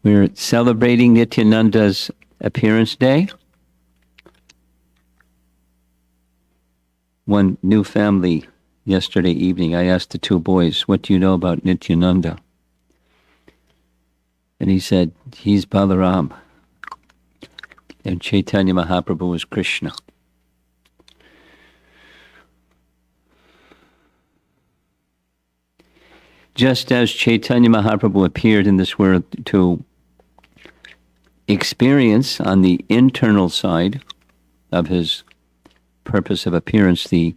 We're celebrating Nityananda's appearance day. One new family yesterday evening, I asked the two boys, what do you know about Nityananda? And he said, he's Balaram. And Chaitanya Mahaprabhu is Krishna. Just as Chaitanya Mahaprabhu appeared in this world to experience on the internal side of his purpose of appearance, the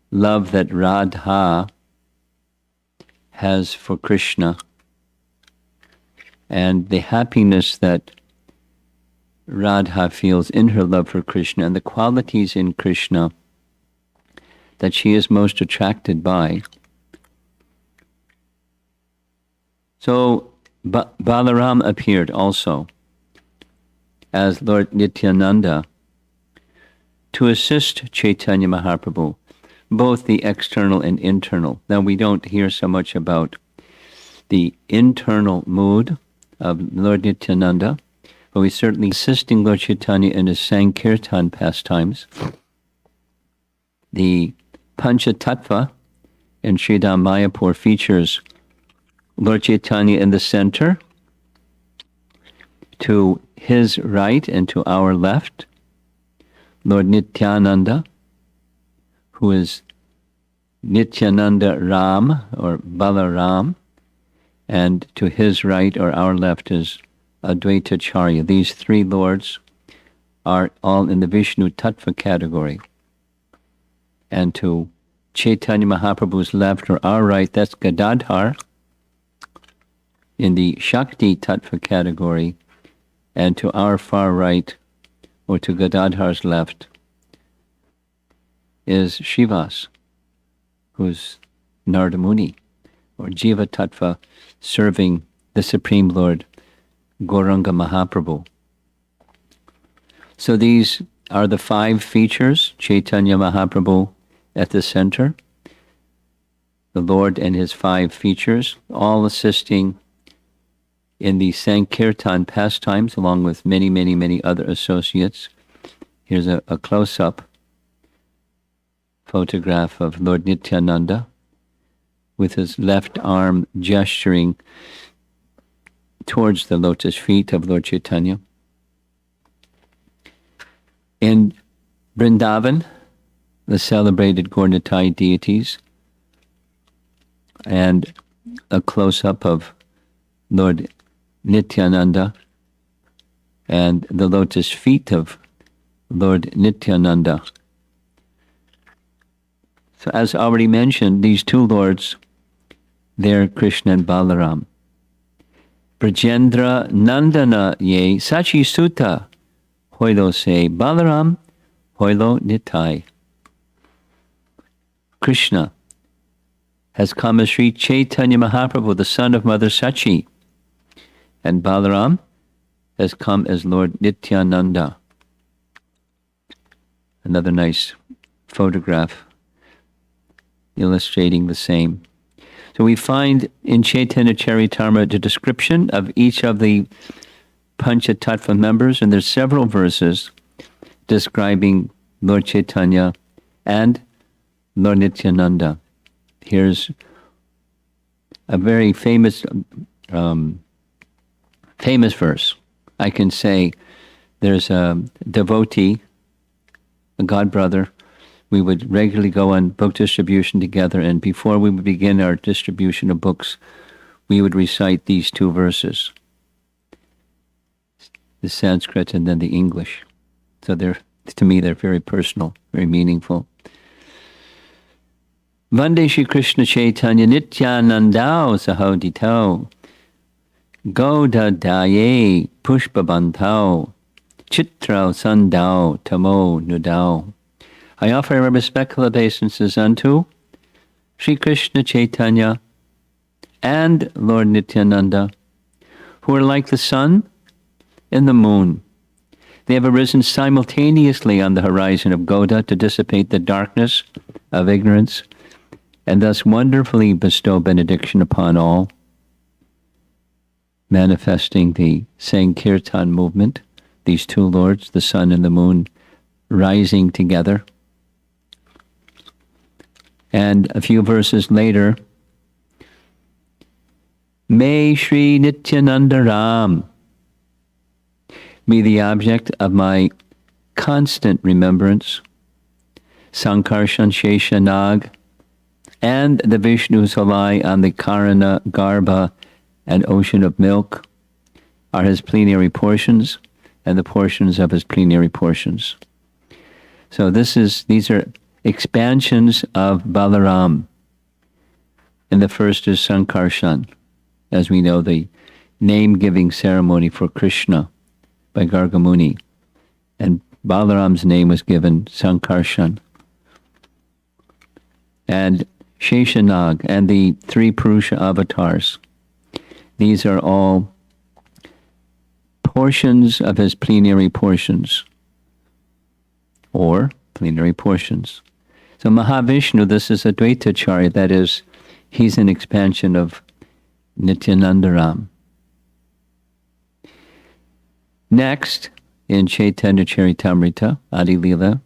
love that Radha has for Krishna and the happiness that Radha feels in her love for Krishna and the qualities in Krishna that she is most attracted by. So Balaram appeared also as Lord Nityananda to assist Chaitanya Mahaprabhu, both the external and internal. Now we don't hear so much about the internal mood of Lord Nityananda, but we certainly assisting Lord Chaitanya in his Sankirtan pastimes. The Pancha Tattva in Sridham Mayapur features Lord Chaitanya in the center, to his right and to our left, Lord Nityananda, who is Nityananda Ram or Balaram, and to his right or our left is Advaita Charya. These three lords are all in the Vishnu Tattva category. And to Chaitanya Mahaprabhu's left or our right, that's Gadadhar, in the Shakti Tattva category, and to our far right, or to Gadadhar's left, is Shivas, who's Narada Muni, or Jiva Tattva, serving the Supreme Lord, Gauranga Mahaprabhu. So these are the five features, Chaitanya Mahaprabhu at the center, the Lord and his five features, all assisting in the Sankirtan pastimes, along with many, many, many other associates. Here's a close-up photograph of Lord Nityananda with his left arm gesturing towards the lotus feet of Lord Chaitanya. In Vrindavan, the celebrated Gaur-Nitai deities, and a close-up of Lord Nityananda and the lotus feet of Lord Nityananda. So as already mentioned, these two lords, they're Krishna and Balaram. Brajendra Nandana ye Sachi Sutta Hoilo se Balaram Hoilo Nitai. Krishna has come as Sri Chaitanya Mahaprabhu, the son of Mother Sachi, and Balaram has come as Lord Nityananda. Another nice photograph illustrating the same. So we find in Chaitanya Charitamrita the description of each of the Pancha Tattva members, and there's several verses describing Lord Chaitanya and Lord Nityananda. Here's a very famous verse. I can say there's a devotee, a god brother. We would regularly go on book distribution together, and before we would begin our distribution of books, we would recite these two verses, the Sanskrit and then the English. So to me, they're very personal, very meaningful. Vande Shri Krishna Chaitanya Nityanandao Sahoditao Gauda Daye Pushpabantao Chitrao Sandao Tamo Nudao. I offer my respectful obeisances unto Shri Krishna Chaitanya and Lord Nityananda, who are like the sun and the moon. They have arisen simultaneously on the horizon of Gauda to dissipate the darkness of ignorance, and thus wonderfully bestow benediction upon all. manifesting the Sankirtan movement, these two lords, the sun and the moon, rising together. And a few verses later, may Sri Nityananda Ram be the object of my constant remembrance, Sankarshan Sheshanag, and the Vishnu's who lie on the Karana, Garbha, and ocean of milk are his plenary portions, and the portions of his plenary portions. So these are expansions of Balaram. And the first is Sankarshan, as we know, the name-giving ceremony for Krishna by Gargamuni. And Balaram's name was given Sankarshan. And Sheshanag and the three Purusha avatars. These are all portions of his plenary portions, or plenary portions. So Mahavishnu, this is Advaitacharya, that is, he's an expansion of Nityananda Ram. Next, in Chaitanya Charitamrita, Adi Lila,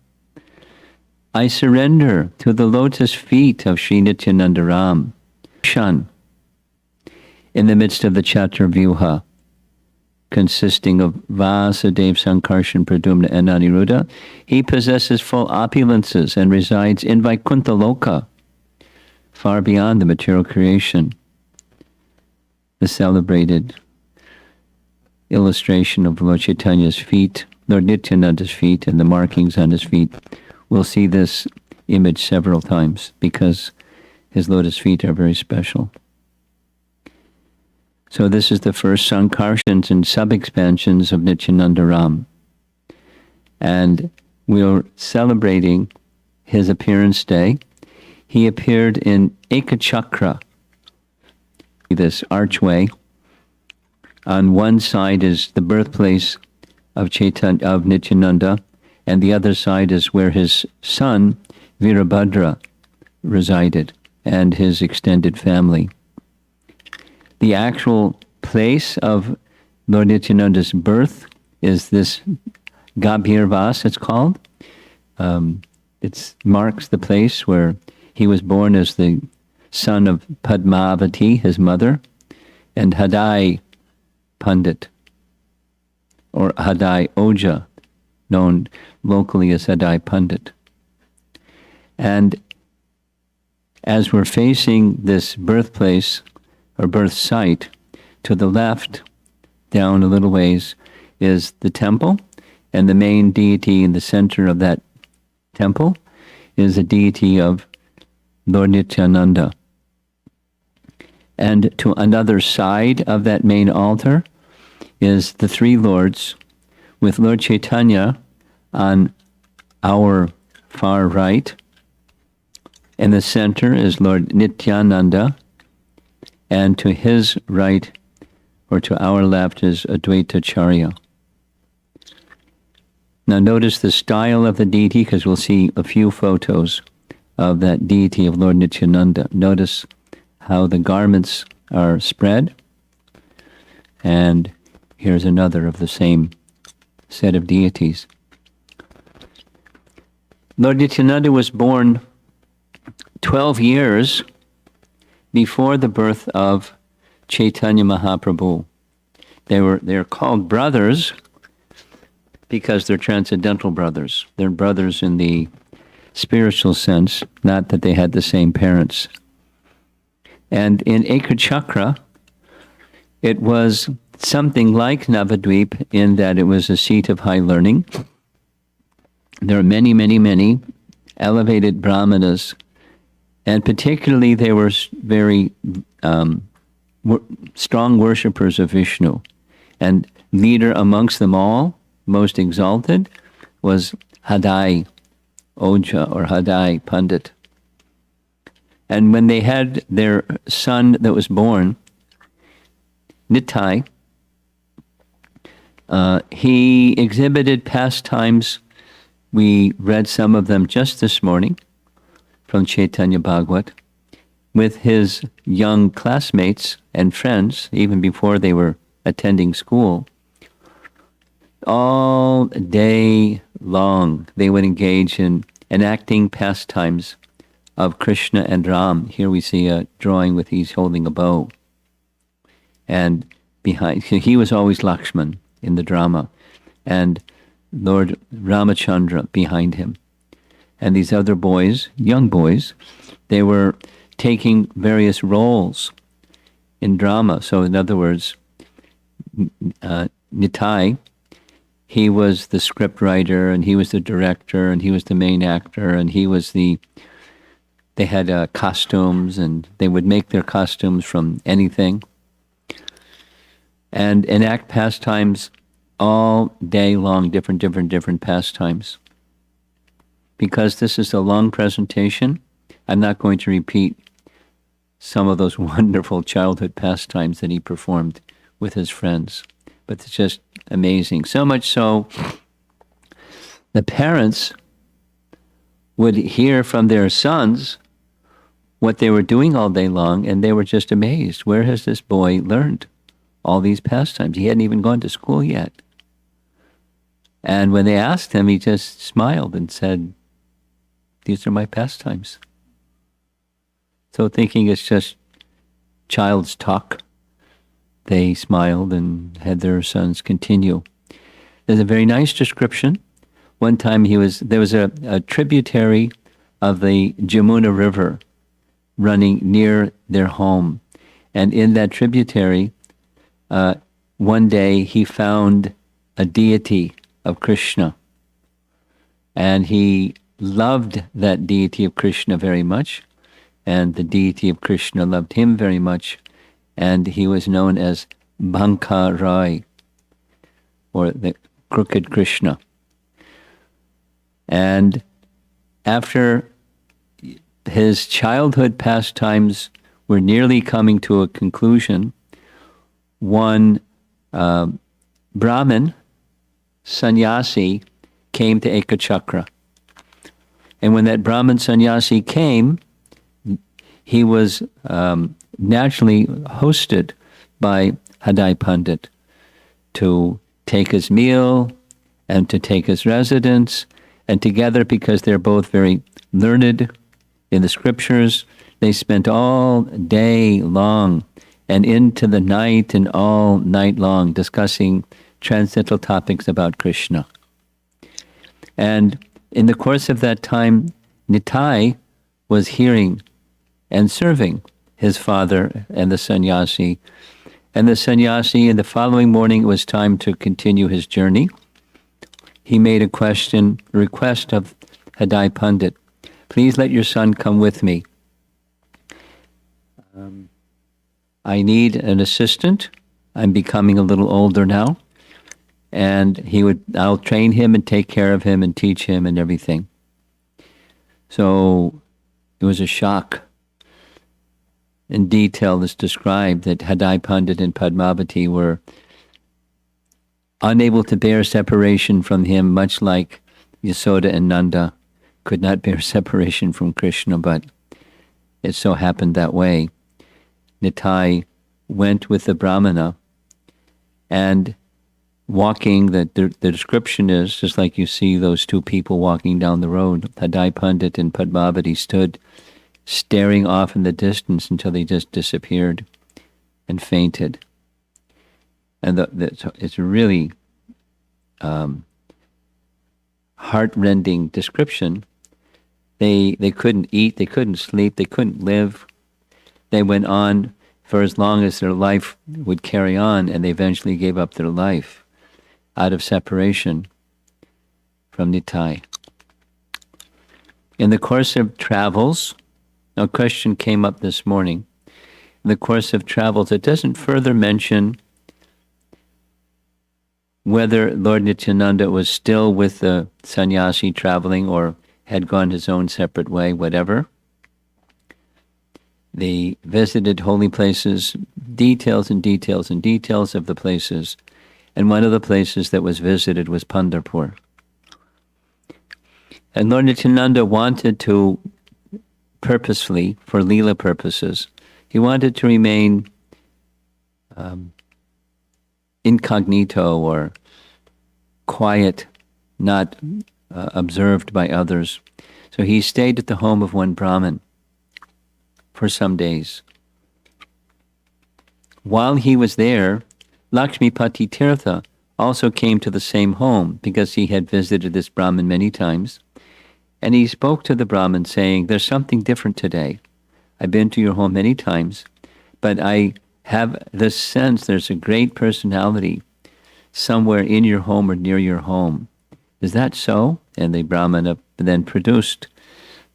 I surrender to the lotus feet of Sri Nityananda Ram, Shan, in the midst of the Chaturvyuha, consisting of Vasudeva, Sankarshan, Pradyumna, and Aniruddha. He possesses full opulences and resides in Vaikuntha Loka, far beyond the material creation. The celebrated illustration of Lord Chaitanya's feet, Lord Nityananda's feet, and the markings on his feet. We'll see this image several times because his lotus feet are very special. So this is the first Sankarshans and sub-expansions of Nityananda Ram. And we're celebrating his appearance day. He appeared in Ekachakra, this archway. On one side is the birthplace of Nityananda, and the other side is where his son, Virabhadra, resided, and his extended family. The actual place of Lord Nityananda's birth is this Gabhir Vas, it's called. It marks the place where he was born as the son of Padmavati, his mother, and Hadai Pandit, or Hadai Oja, known locally as Hadai Pandit. And as we're facing this birthplace, or birth site, to the left, down a little ways, is the temple, and the main deity in the center of that temple is a deity of Lord Nityananda. And to another side of that main altar is the three lords, with Lord Chaitanya on our far right. In the center is Lord Nityananda, and to his right, or to our left, is Advaitacharya. Now notice the style of the deity, because we'll see a few photos of that deity of Lord Nityananda. Notice how the garments are spread. And here's another of the same set of deities. Lord Nityananda was born 12 years before the birth of Chaitanya Mahaprabhu. They're called brothers because they're transcendental brothers. They're brothers in the spiritual sense, not that they had the same parents. And in Ekachakra, it was something like Navadvip in that it was a seat of high learning. There are many, many, many elevated brahmanas, and particularly they were very strong worshippers of Vishnu. And leader amongst them all, most exalted, was Hadai Oja, or Hadai Pandit. And when they had their son that was born, Nitai, he exhibited pastimes. We read some of them just this morning from Chaitanya Bhagavat, with his young classmates and friends, even before they were attending school, all day long they would engage in enacting pastimes of Krishna and Ram. Here we see a drawing with he's holding a bow. And behind, he was always Lakshman in the drama, and Lord Ramachandra behind him. And these other boys, young boys, they were taking various roles in drama. So in other words, Nitai, he was the script writer, and he was the director, and he was the main actor, and they had costumes, and they would make their costumes from anything, and enact pastimes all day long, different pastimes. Because this is a long presentation, I'm not going to repeat some of those wonderful childhood pastimes that he performed with his friends. But it's just amazing. So much so, the parents would hear from their sons what they were doing all day long, and they were just amazed. Where has this boy learned all these pastimes? He hadn't even gone to school yet. And when they asked him, he just smiled and said, "These are my pastimes." So thinking it's just child's talk, they smiled and had their sons continue. There's a very nice description. One time there was a tributary of the Jamuna River running near their home. And in that tributary, one day he found a deity of Krishna. And he loved that deity of Krishna very much. And the deity of Krishna loved him very much. And he was known as Banka Rai, or the crooked Krishna. And after his childhood pastimes were nearly coming to a conclusion, one Brahmin sannyasi came to Ekachakra. And when that Brahmin sannyasi came, he was naturally hosted by Hadai Pandit to take his meal and to take his residence. And together, because they're both very learned in the scriptures, they spent all day long and into the night and all night long discussing transcendental topics about Krishna. And in the course of that time, Nitai was hearing and serving his father and the sannyasi. And the sannyasi, in the following morning, it was time to continue his journey. He made a request of Hadai Pandit, "Please let your son come with me. I need an assistant. I'm becoming a little older now. And I'll train him and take care of him and teach him and everything." So it was a shock. In detail, it's described that Hadai Pandit and Padmavati were unable to bear separation from him, much like Yasoda and Nanda could not bear separation from Krishna, but it so happened that way. Nitai went with the Brahmana, and walking, the description is, just like you see those two people walking down the road, Hadai Pandit and Padmavati stood staring off in the distance until they just disappeared and fainted. And it's a really heart-rending description. They couldn't eat, they couldn't sleep, they couldn't live. They went on for as long as their life would carry on, and they eventually gave up their life out of separation from Nitai. In the course of travels, a question came up this morning. In the course of travels, it doesn't further mention whether Lord Nityananda was still with the sannyasi traveling or had gone his own separate way, whatever. They visited holy places, details of the places. And one of the places that was visited was Pandharpur. And Lord Nityananda wanted to, purposefully, for Leela purposes, he wanted to remain incognito or quiet, not observed by others. So he stayed at the home of one Brahmin for some days. While he was there, Lakshmipati Tirtha also came to the same home because he had visited this Brahmin many times. And he spoke to the Brahmin saying, there's something different today. I've been to your home many times, but I have this sense there's a great personality somewhere in your home or near your home. Is that so? And the Brahmana then produced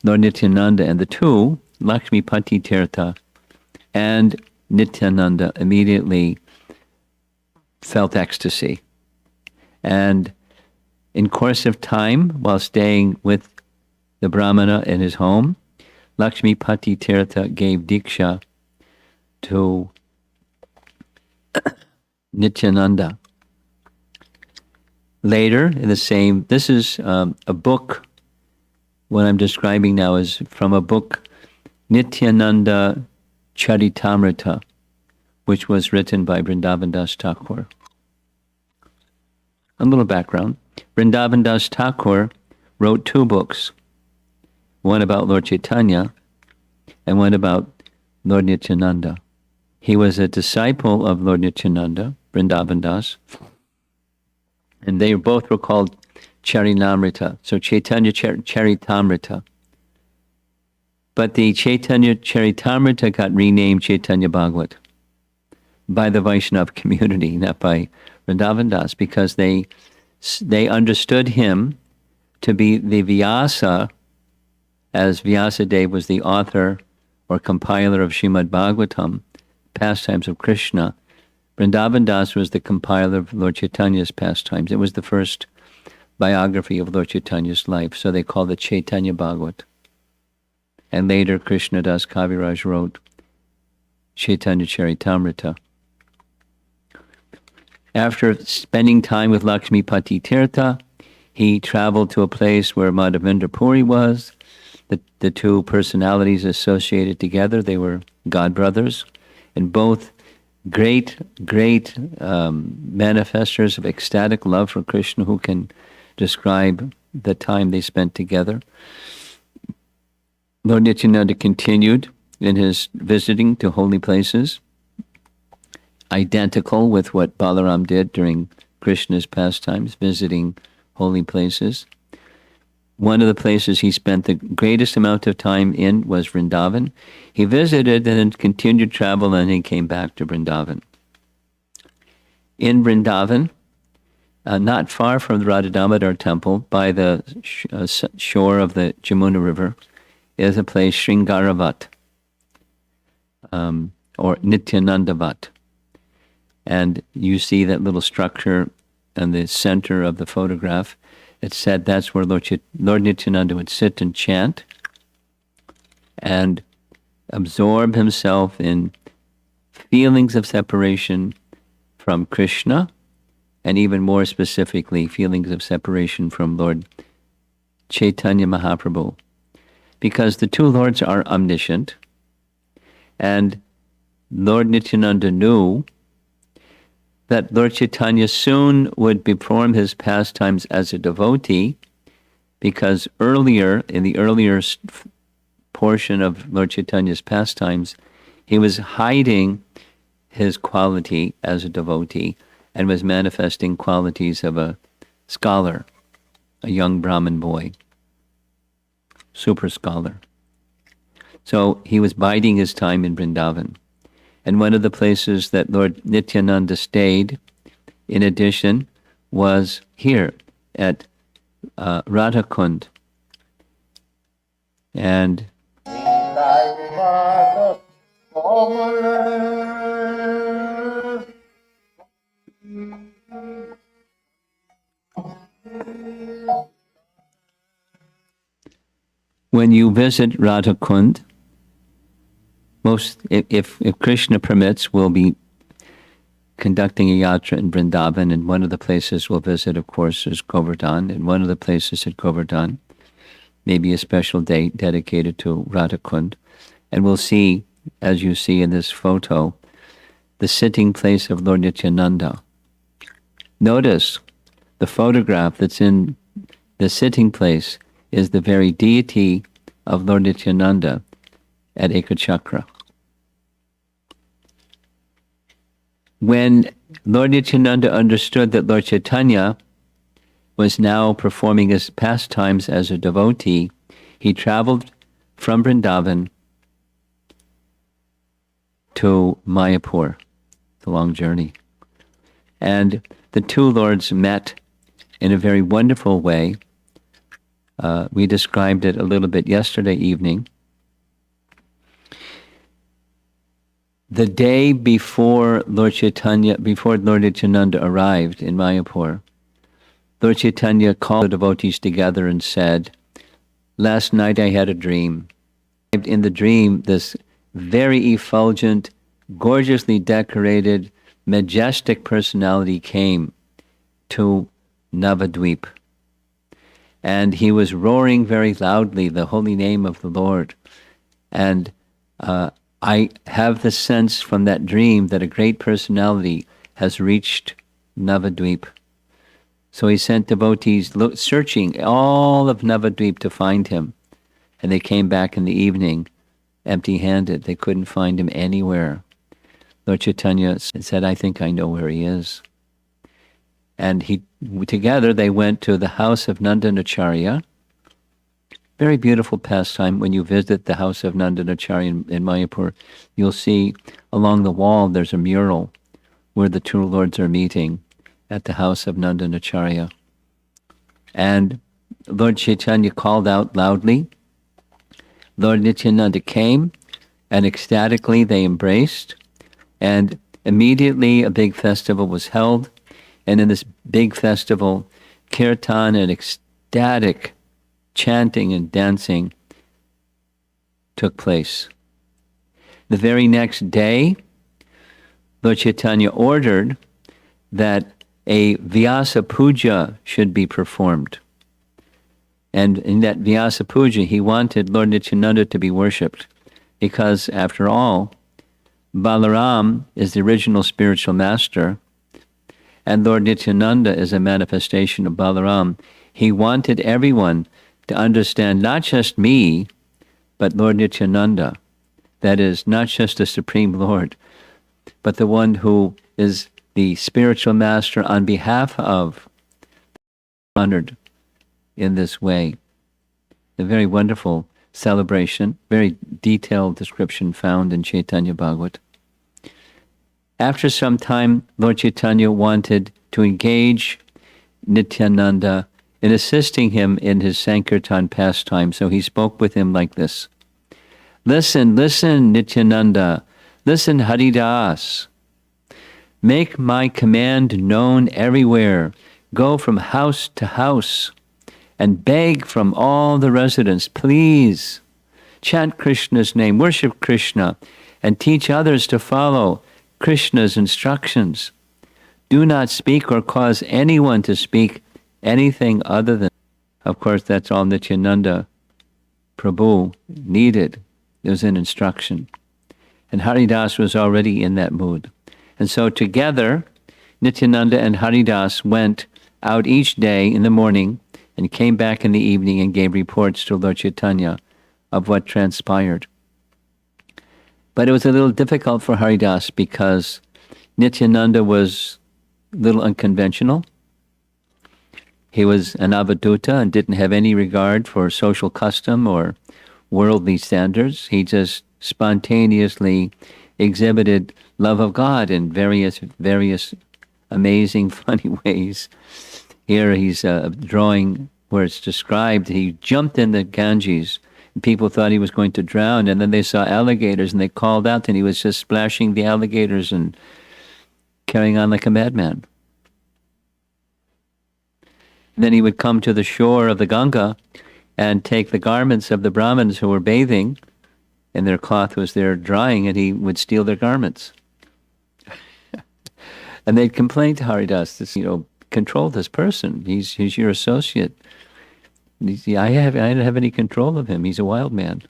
Lord Nityananda, and the two, Lakshmipati Tirtha and Nityananda, immediately felt ecstasy. And in course of time, while staying with the Brahmana in his home, Lakshmipati Tirtha gave Diksha to Nityananda. Later, in the same, this is a book, what I'm describing now is from a book, Nityananda Charitamrita, which was written by Vrindavan Das Thakur. A little background. Vrindavan Das Thakur wrote two books, one about Lord Chaitanya and one about Lord Nityananda. He was a disciple of Lord Nityananda, Vrindavan Das, and they both were called Charinamrita, so Chaitanya Charitamrita. But the Chaitanya Charitamrita got renamed Chaitanya Bhagavat by the Vaishnava community, not by Vrindavan Das, because they understood him to be the Vyasa, as Vyasa Dev was the author or compiler of Srimad Bhagavatam, pastimes of Krishna. Vrindavan Das was the compiler of Lord Chaitanya's pastimes. It was the first biography of Lord Chaitanya's life, so they called it Chaitanya Bhagavat. And later Krishna Das Kaviraj wrote Chaitanya Charitamrita. After spending time with Lakshmipati Tirtha, he traveled to a place where Madhavendra Puri was. The two personalities associated together, they were god brothers, and both great manifestors of ecstatic love for Krishna, who can describe the time they spent together. Lord Nityananda continued in his visiting to holy places, identical with what Balaram did during Krishna's pastimes, visiting holy places. One of the places he spent the greatest amount of time in was Vrindavan. He visited and then continued travel, and he came back to Vrindavan. In Vrindavan, not far from the Radha Damodar temple, by the shore of the Jamuna River, is a place, Sringaravat, or Nityanandavat. And you see that little structure in the center of the photograph. It said that's where Lord Nityananda would sit and chant and absorb himself in feelings of separation from Krishna, and even more specifically, feelings of separation from Lord Chaitanya Mahaprabhu. Because the two lords are omniscient, and Lord Nityananda knew that Lord Chaitanya soon would perform his pastimes as a devotee, because in the earlier portion of Lord Chaitanya's pastimes, he was hiding his quality as a devotee and was manifesting qualities of a scholar, a young Brahmin boy, super scholar. So he was biding his time in Vrindavan. And one of the places that Lord Nityananda stayed, in addition, was here at Radhakund. And when you visit Radhakund, if Krishna permits, we'll be conducting a yatra in Vrindavan, and one of the places we'll visit, of course, is Govardhan, and one of the places at Govardhan may be a special day dedicated to Radhakund. And we'll see, as you see in this photo, the sitting place of Lord Nityananda Notice the photograph that's in the sitting place is the very deity of Lord Nityananda at Ekachakra. When Lord Nityananda understood that Lord Chaitanya was now performing his pastimes as a devotee, he traveled from Vrindavan to Mayapur. It's a long journey. And the two lords met in a very wonderful way. We described it a little bit yesterday evening. The day before Lord Nityananda arrived in Mayapur, Lord Chaitanya called the devotees together and said, "Last night I had a dream. In the dream, this very effulgent, gorgeously decorated, majestic personality came to Navadvip. And he was roaring very loudly the holy name of the Lord. And I have the sense from that dream that a great personality has reached Navadvip." So he sent devotees searching all of Navadvip to find him. And they came back in the evening empty-handed. They couldn't find him anywhere. Lord Chaitanya said, "I think I know where he is." And together they went to the house of Nandanacharya. Very beautiful pastime. When you visit the house of Nandanacharya in Mayapur, you'll see along the wall there's a mural where the two lords are meeting at the house of Nandanacharya. And Lord Chaitanya called out loudly. Lord Nityananda came, and ecstatically they embraced, and immediately a big festival was held, and in this big festival, kirtan and ecstatic chanting and dancing took place. The very next day, Lord Chaitanya ordered that a Vyasa Puja should be performed. And in that Vyasa Puja, he wanted Lord Nityananda to be worshipped, because after all, Balaram is the original spiritual master, and Lord Nityananda is a manifestation of Balaram. He wanted everyone to understand not just me, but Lord Nityananda. That is, not just the Supreme Lord, but the one who is the spiritual master on behalf of, honored in this way. A very wonderful celebration, very detailed description found in Chaitanya Bhagavat. After some time, Lord Chaitanya wanted to engage Nityananda in assisting him in his Sankirtan pastime, so he spoke with him like this. "Listen, listen, Nityananda. Listen, Haridas. Make my command known everywhere. Go from house to house and beg from all the residents, please, chant Krishna's name, worship Krishna, and teach others to follow Krishna's instructions. Do not speak or cause anyone to speak anything other than..." Of course, that's all Nityananda Prabhu needed. It was an instruction. And Haridas was already in that mood. And so together, Nityananda and Haridas went out each day in the morning and came back in the evening and gave reports to Lord Chaitanya of what transpired. But it was a little difficult for Haridas because Nityananda was a little unconventional. He was an avaduta and didn't have any regard for social custom or worldly standards. He just spontaneously exhibited love of God in various amazing, funny ways. Here he's drawing where it's described, he jumped in the Ganges. People thought he was going to drown, and then they saw alligators, and they called out, and he was just splashing the alligators and carrying on like a madman. Then he would come to the shore of the Ganga and take the garments of the Brahmins who were bathing, and their cloth was there drying, and he would steal their garments. And they'd complain to Haridas, this, control this person. He's your associate. I don't have any control of him. He's a wild man.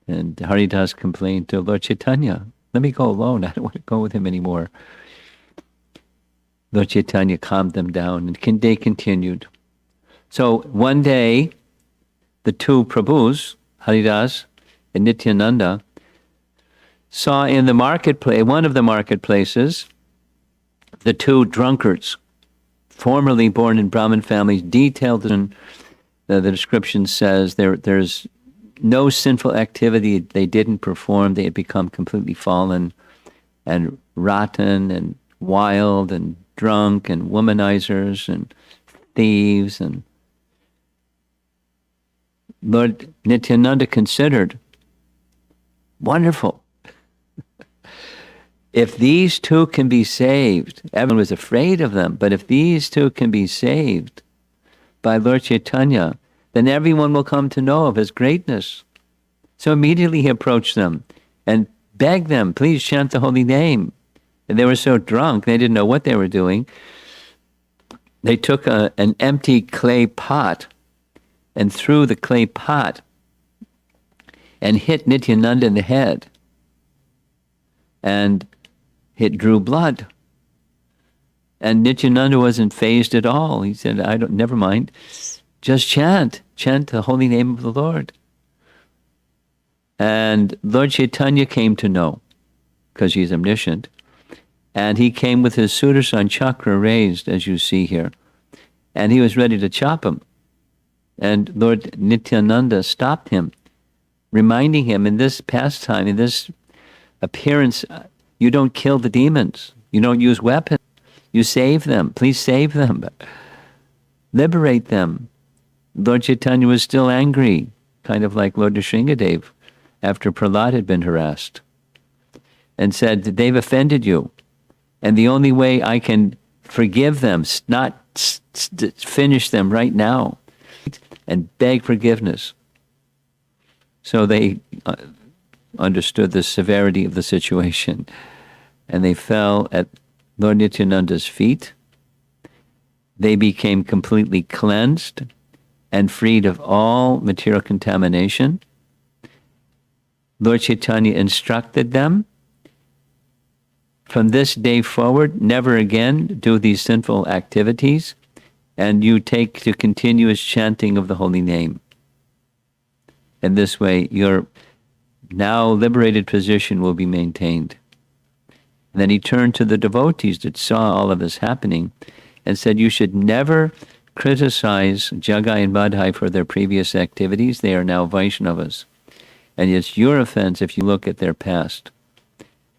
And Haridas complained to Lord Chaitanya, "Let me go alone. I don't want to go with him anymore." Lord Chaitanya calmed them down, and they continued. So one day, the two Prabhus, Haridas and Nityananda, saw in the marketplace, one of the marketplaces, the two drunkards, formerly born in Brahmin families, detailed in the description says there's no sinful activity they didn't perform. They had become completely fallen and rotten and wild and drunk and womanizers and thieves. And Lord Nityananda considered, wonderful. If these two can be saved, everyone was afraid of them, but if these two can be saved by Lord Chaitanya, then everyone will come to know of his greatness. So immediately he approached them and begged them, please chant the holy name. And they were so drunk, they didn't know what they were doing. They took an empty clay pot and threw the clay pot and hit Nityananda in the head. And it drew blood. And Nityananda wasn't fazed at all. He said, never mind. Just chant the holy name of the Lord. And Lord Chaitanya came to know, because he's omniscient. And he came with his Sudarshan chakra raised, as you see here. And he was ready to chop him. And Lord Nityananda stopped him, reminding him in this pastime, in this appearance, you don't kill the demons. You don't use weapons. You save them. Please save them. Liberate them. Lord Chaitanya was still angry, kind of like Lord Nrsingadev, after Prahlad had been harassed, and said, they've offended you. And the only way I can forgive them, not finish them right now, and beg forgiveness. So they understood the severity of the situation, and they fell at Lord Nityananda's feet. They became completely cleansed and freed of all material contamination. Lord Chaitanya instructed them, from this day forward, never again do these sinful activities, and you take to continuous chanting of the holy name. In this way, your now liberated position will be maintained. And then he turned to the devotees that saw all of this happening and said, you should never criticize Jagai and Madhai for their previous activities. They are now Vaishnavas. And it's your offense if you look at their past.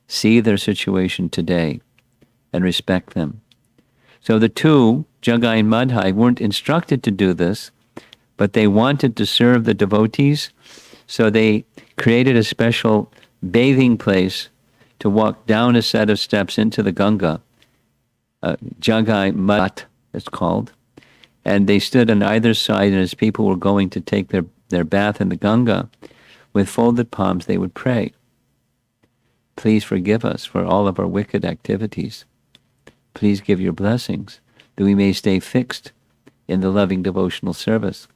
See their situation today and respect them. So the two, Jagai and Madhai, weren't instructed to do this, but they wanted to serve the devotees, so they created a special bathing place to walk down a set of steps into the Ganga. Jagai Mat, it's called. And they stood on either side, and as people were going to take their bath in the Ganga, with folded palms they would pray, please forgive us for all of our wicked activities. Please give your blessings that we may stay fixed in the loving devotional service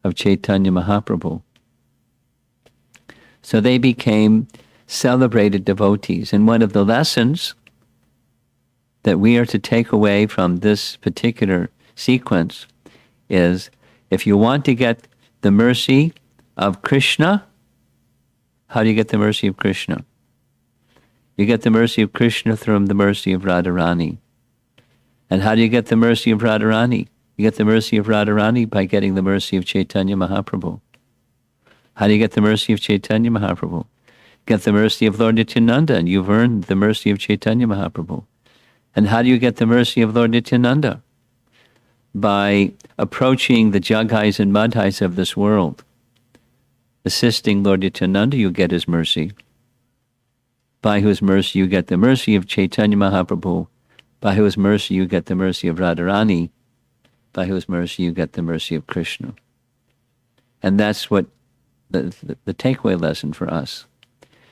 of Chaitanya Mahaprabhu. So they became celebrated devotees. And one of the lessons that we are to take away from this particular sequence is, if you want to get the mercy of Krishna, how do you get the mercy of Krishna? You get the mercy of Krishna through the mercy of Radharani. And how do you get the mercy of Radharani? You get the mercy of Radharani by getting the mercy of Chaitanya Mahaprabhu. How do you get the mercy of Chaitanya Mahaprabhu? Get the mercy of Lord Nityananda, and you've earned the mercy of Chaitanya Mahaprabhu. And how do you get the mercy of Lord Nityananda? By approaching the Jagais and Madhais of this world. Assisting Lord Nityananda, you get his mercy. By whose mercy you get the mercy of Chaitanya Mahaprabhu. By whose mercy you get the mercy of Radharani. By whose mercy you get the mercy of Krishna. And that's what the takeaway lesson for us.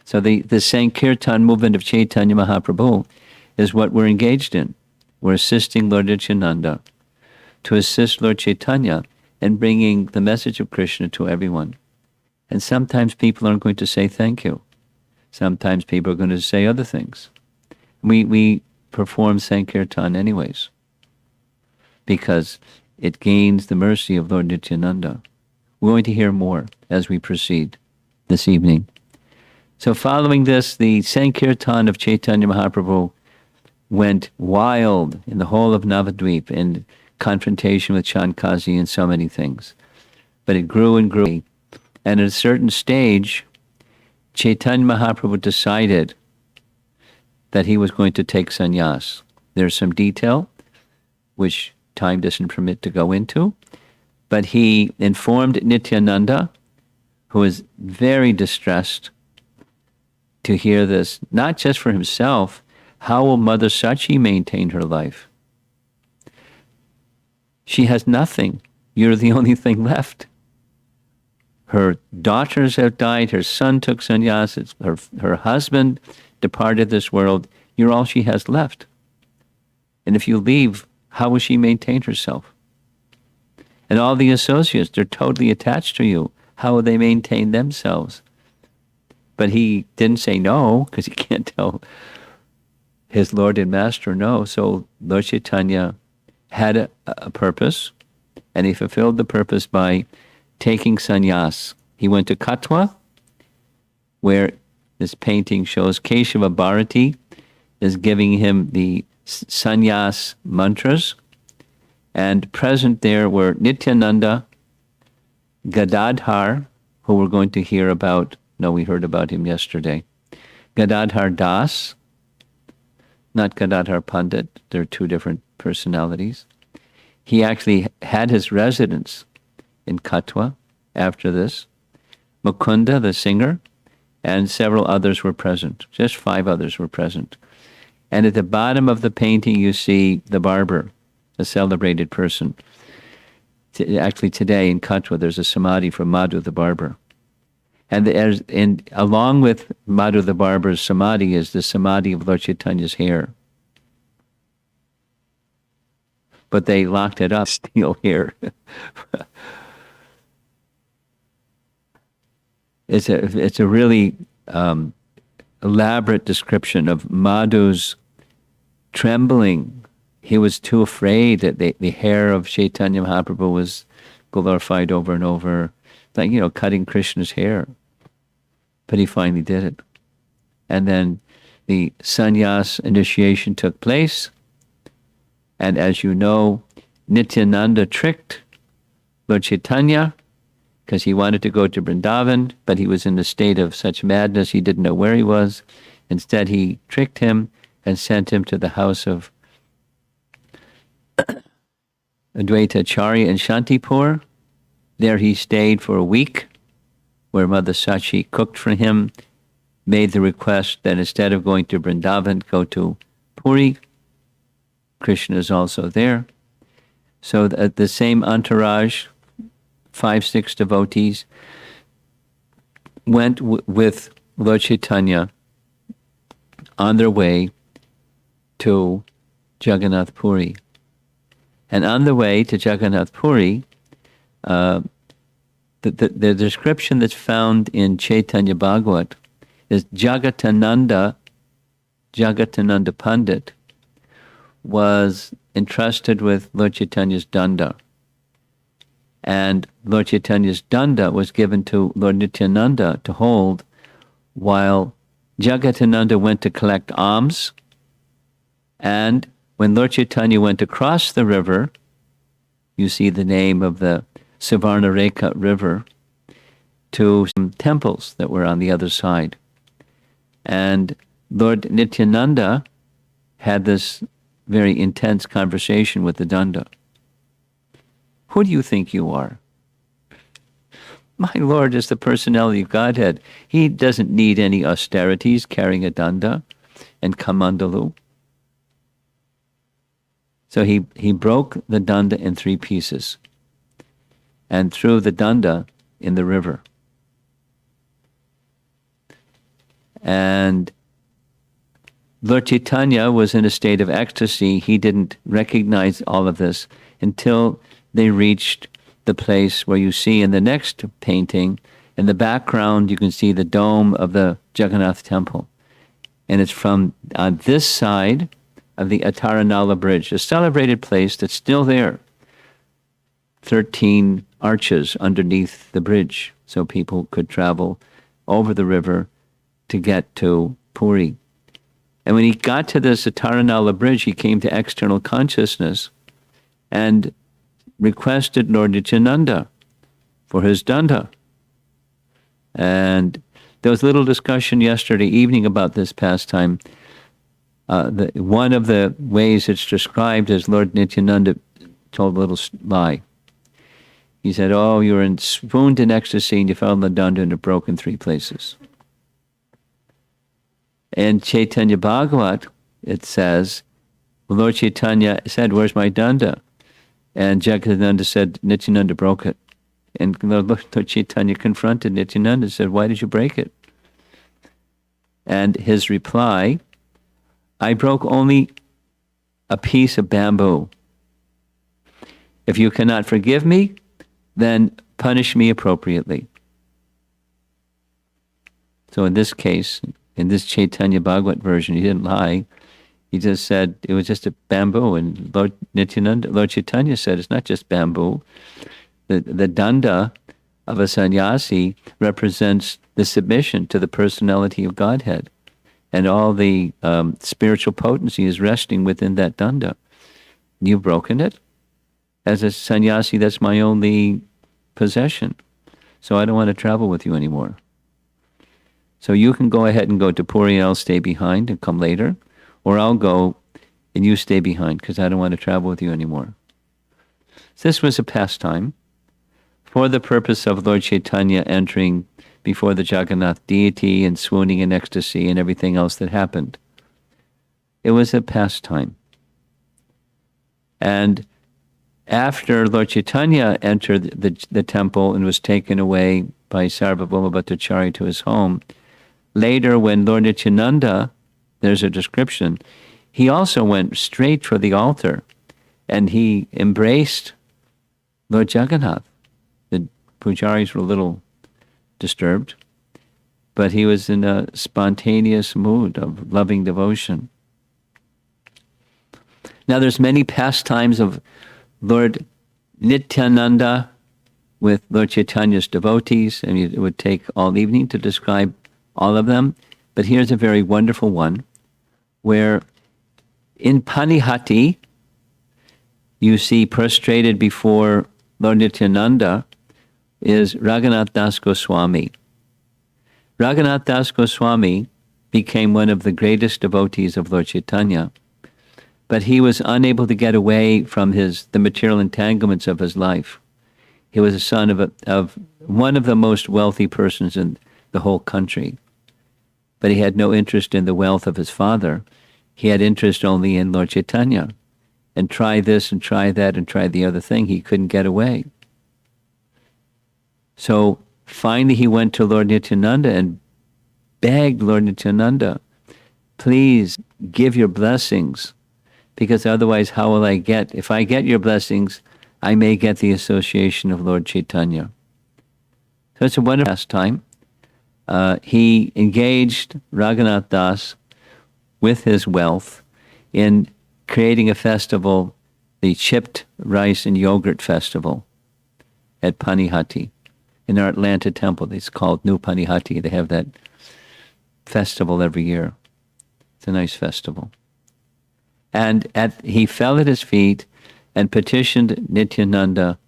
So the Sankirtan movement of Chaitanya Mahaprabhu is what we're engaged in. We're assisting Lord Nityananda to assist Lord Chaitanya in bringing the message of Krishna to everyone. And sometimes people aren't going to say thank you. Sometimes people are going to say other things. We perform Sankirtan anyways, because it gains the mercy of Lord Nityananda. We're going to hear more as we proceed this evening. So following this, the Sankirtan of Chaitanya Mahaprabhu went wild in the whole of Navadvip in confrontation with Chandkazi and so many things. But it grew and grew. And at a certain stage, Chaitanya Mahaprabhu decided that he was going to take sannyas. There's some detail, which time doesn't permit to go into, but he informed Nityananda, who was very distressed to hear this, not just for himself. How will Mother Sachi maintain her life? She has nothing. You're the only thing left. Her daughters have died. Her son took sannyas. Her husband departed this world. You're all she has left. And if you leave, how will she maintain herself? And all the associates, they're totally attached to you. How will they maintain themselves? But he didn't say no, because he can't tell his Lord and Master no. So Lord Chaitanya had a purpose, and he fulfilled the purpose by taking sannyas. He went to Katwa, where this painting shows Keshava Bharati is giving him the sannyas mantras, and present there were Nityananda, Gadadhar, who we're going to hear about. No, we heard about him yesterday. Gadadhar Das, not Gadadhar Pandit. They're two different personalities. He actually had his residence in Katwa after this. Mukunda, the singer, and several others were present. Just 5 others were present. And at the bottom of the painting, you see the barber, a celebrated person. Actually, today in Katwa, there's a samadhi for Madhu the barber. And along with Madhu the barber's samadhi is the samadhi of Lord Chaitanya's hair. But they locked it up, steel hair. It's a really elaborate description of Madhu's trembling. He was too afraid that the hair of Chaitanya Mahaprabhu was glorified over and over, like, cutting Krishna's hair. But he finally did it. And then the sannyas initiation took place. And as you know, Nityananda tricked Lord Chaitanya because he wanted to go to Vrindavan, but he was in a state of such madness he didn't know where he was. Instead, he tricked him and sent him to the house of Advaita Acharya in Shantipur. There he stayed for a week, where Mother Sachi cooked for him, made the request that instead of going to Vrindavan, go to Puri. Krishna is also there. So the same entourage, 5-6 devotees, went with Lord Chaitanya on their way to Jagannath Puri. And on the way to Jagannath Puri, the description that's found in Chaitanya Bhagavat is Jagatananda Pandit was entrusted with Lord Chaitanya's danda. And Lord Chaitanya's danda was given to Lord Nityananda to hold while Jagatananda went to collect alms. And when Lord Chaitanya went across the river, you see the name of the Suvarnareka River, to some temples that were on the other side. And Lord Nityananda had this very intense conversation with the danda. Who do you think you are? My Lord is the personality of Godhead. He doesn't need any austerities carrying a danda and kamandalu. So he broke the danda in 3 pieces and threw the danda in the river. And Lord Chaitanya was in a state of ecstasy. He didn't recognize all of this until they reached the place where you see in the next painting, in the background, you can see the dome of the Jagannath temple. And it's from on this side of the Ataranala Bridge, a celebrated place that's still there. 13 arches underneath the bridge, so people could travel over the river to get to Puri. And when he got to this Ataranala Bridge, he came to external consciousness and requested Lord Nityananda for his danda. And there was a little discussion yesterday evening about this pastime. One of the ways it's described is Lord Nityananda told a little lie. He said, oh, you were swooned in ecstasy and you fell in the danda and it broke in 3 places. In Chaitanya Bhagavat, it says, Lord Chaitanya said, where's my danda? And Jagadananda said, Nityananda broke it. And Lord Chaitanya confronted Nityananda and said, why did you break it? And his reply, I broke only a piece of bamboo. If you cannot forgive me, then punish me appropriately. So in this case, in this Chaitanya Bhagavat version, he didn't lie. He just said it was just a bamboo. And Lord Chaitanya said it's not just bamboo. The danda of a sannyasi represents the submission to the personality of Godhead. And all the spiritual potency is resting within that danda. You've broken it. As a sannyasi, that's my only possession. So I don't want to travel with you anymore. So you can go ahead and go to Puri and I'll stay behind and come later. Or I'll go and you stay behind because I don't want to travel with you anymore. So this was a pastime for the purpose of Lord Chaitanya entering before the Jagannath deity and swooning in ecstasy and everything else that happened. It was a pastime. And after Lord Chaitanya entered the temple and was taken away by Sarvabhauma Bhattacharya to his home, later when Lord Nityananda, there's a description, he also went straight for the altar and he embraced Lord Jagannath. The pujaris were a little disturbed, but he was in a spontaneous mood of loving devotion. Now there's many pastimes of Lord Nityananda with Lord Chaitanya's devotees, and it would take all evening to describe all of them, but here's a very wonderful one, where in Panihati, you see prostrated before Lord Nityananda is Raghunath Das Goswami. Raghunath Das Goswami became one of the greatest devotees of Lord Chaitanya, but he was unable to get away from the material entanglements of his life. He was a son of one of the most wealthy persons in the whole country, but he had no interest in the wealth of his father. He had interest only in Lord Chaitanya, and try this and try that and try the other thing. He couldn't get away. So finally he went to Lord Nityananda and begged Lord Nityananda, please give your blessings, because otherwise how will I get, if I get your blessings, I may get the association of Lord Chaitanya. So it's a wonderful pastime. He engaged Raghunath Das with his wealth in creating a festival, the Chipped Rice and Yogurt Festival at Panihati. In our Atlanta temple, it's called New Panihati. They have that festival every year. It's a nice festival. And he fell at his feet and petitioned Nityananda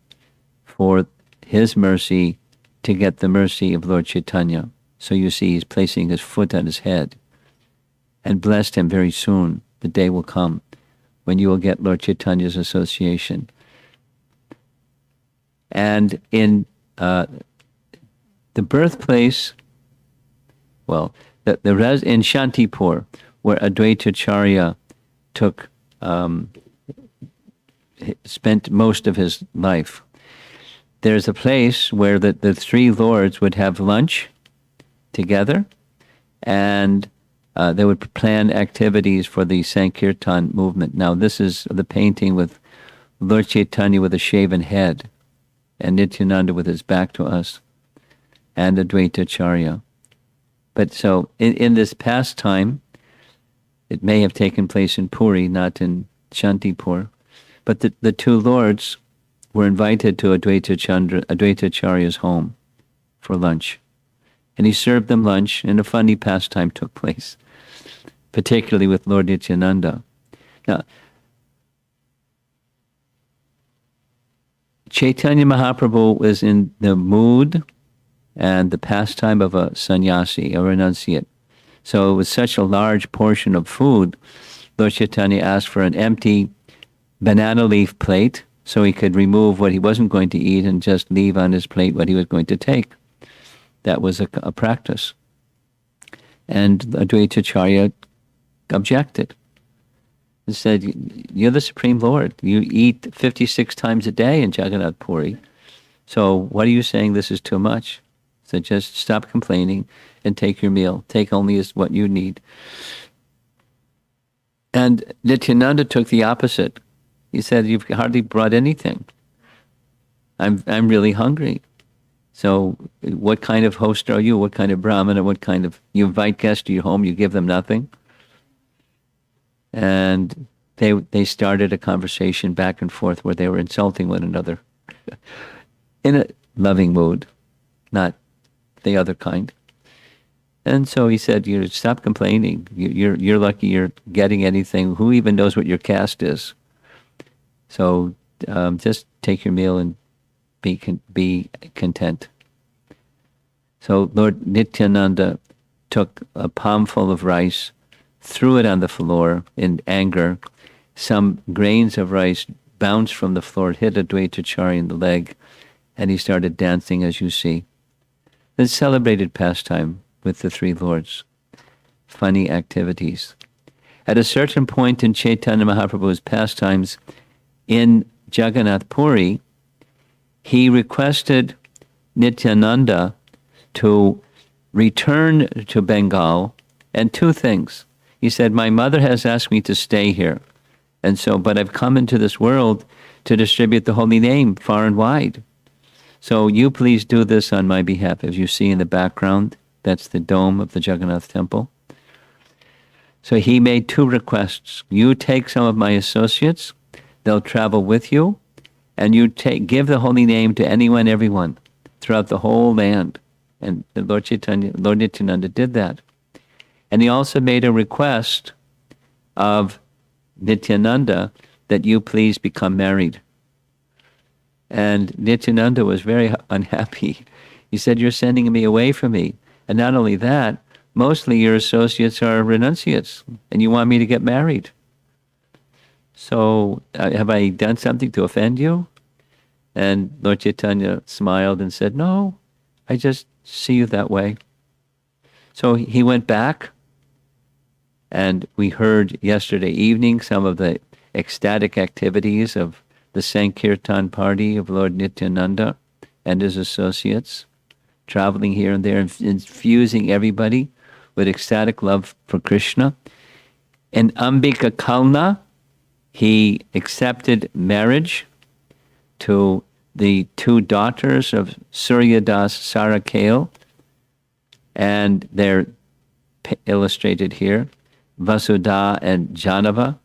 for his mercy to get the mercy of Lord Chaitanya. So you see, he's placing his foot on his head and blessed him very soon. The day will come when you will get Lord Chaitanya's association. And in the birthplace, well, in Shantipur, where Advaitacharya spent most of his life, there's a place where the 3 lords would have lunch together, and they would plan activities for the Sankirtan movement. Now this is the painting with Lord Chaitanya with a shaven head, and Nityananda with his back to us, and Advaitacharya. But so in this pastime, It may have taken place in Puri, not in Shantipur. But the two lords were invited to Advaitacharya's home for lunch. And he served them lunch, and a funny pastime took place, particularly with Lord Nityananda. Now, Chaitanya Mahaprabhu was in the mood and the pastime of a sannyasi, a renunciate. So it was such a large portion of food, Lord Chaitanya asked for an empty banana leaf plate so he could remove what he wasn't going to eat and just leave on his plate what he was going to take. That was a practice. And Advaitacharya objected and said, you're the Supreme Lord. You eat 56 times a day in Jagannath Puri. So what are you saying this is too much? So just stop complaining and take your meal. Take only what you need. And Nityananda took the opposite. He said, you've hardly brought anything. I'm really hungry. So what kind of host are you? What kind of brahmana? What kind of, you invite guests to your home, you give them nothing? And they started a conversation back and forth where they were insulting one another in a loving mood, not the other kind. And so he said, "You stop complaining. You're lucky you're getting anything. Who even knows what your caste is? So just take your meal and be content." So Lord Nityananda took a palmful of rice, threw it on the floor in anger. Some grains of rice bounced from the floor, hit Advaitacharya in the leg, and he started dancing, as you see. Then celebrated pastime with the three lords. Funny activities. At a certain point in Chaitanya Mahaprabhu's pastimes in Jagannath Puri, he requested Nityananda to return to Bengal, and two things. He said, my mother has asked me to stay here, but I've come into this world to distribute the holy name far and wide. So you please do this on my behalf. As you see in the background, that's the dome of the Jagannath temple. So he made two requests. You take some of my associates, they'll travel with you, and you give the holy name to anyone, everyone, throughout the whole land. And the Lord Nityananda did that. And he also made a request of Nityananda that you please become married. And Nityananda was very unhappy. He said, you're sending me away from me. And not only that, mostly your associates are renunciates, and you want me to get married. So have I done something to offend you? And Lord Chaitanya smiled and said, no, I just see you that way. So he went back, and we heard yesterday evening some of the ecstatic activities of the Sankirtan party of Lord Nityananda and his associates, traveling here and there, infusing everybody with ecstatic love for Krishna. In Ambika Kalna, he accepted marriage to the two daughters of Suryadas Sarakale, and they're illustrated here, Vasudha and Janava.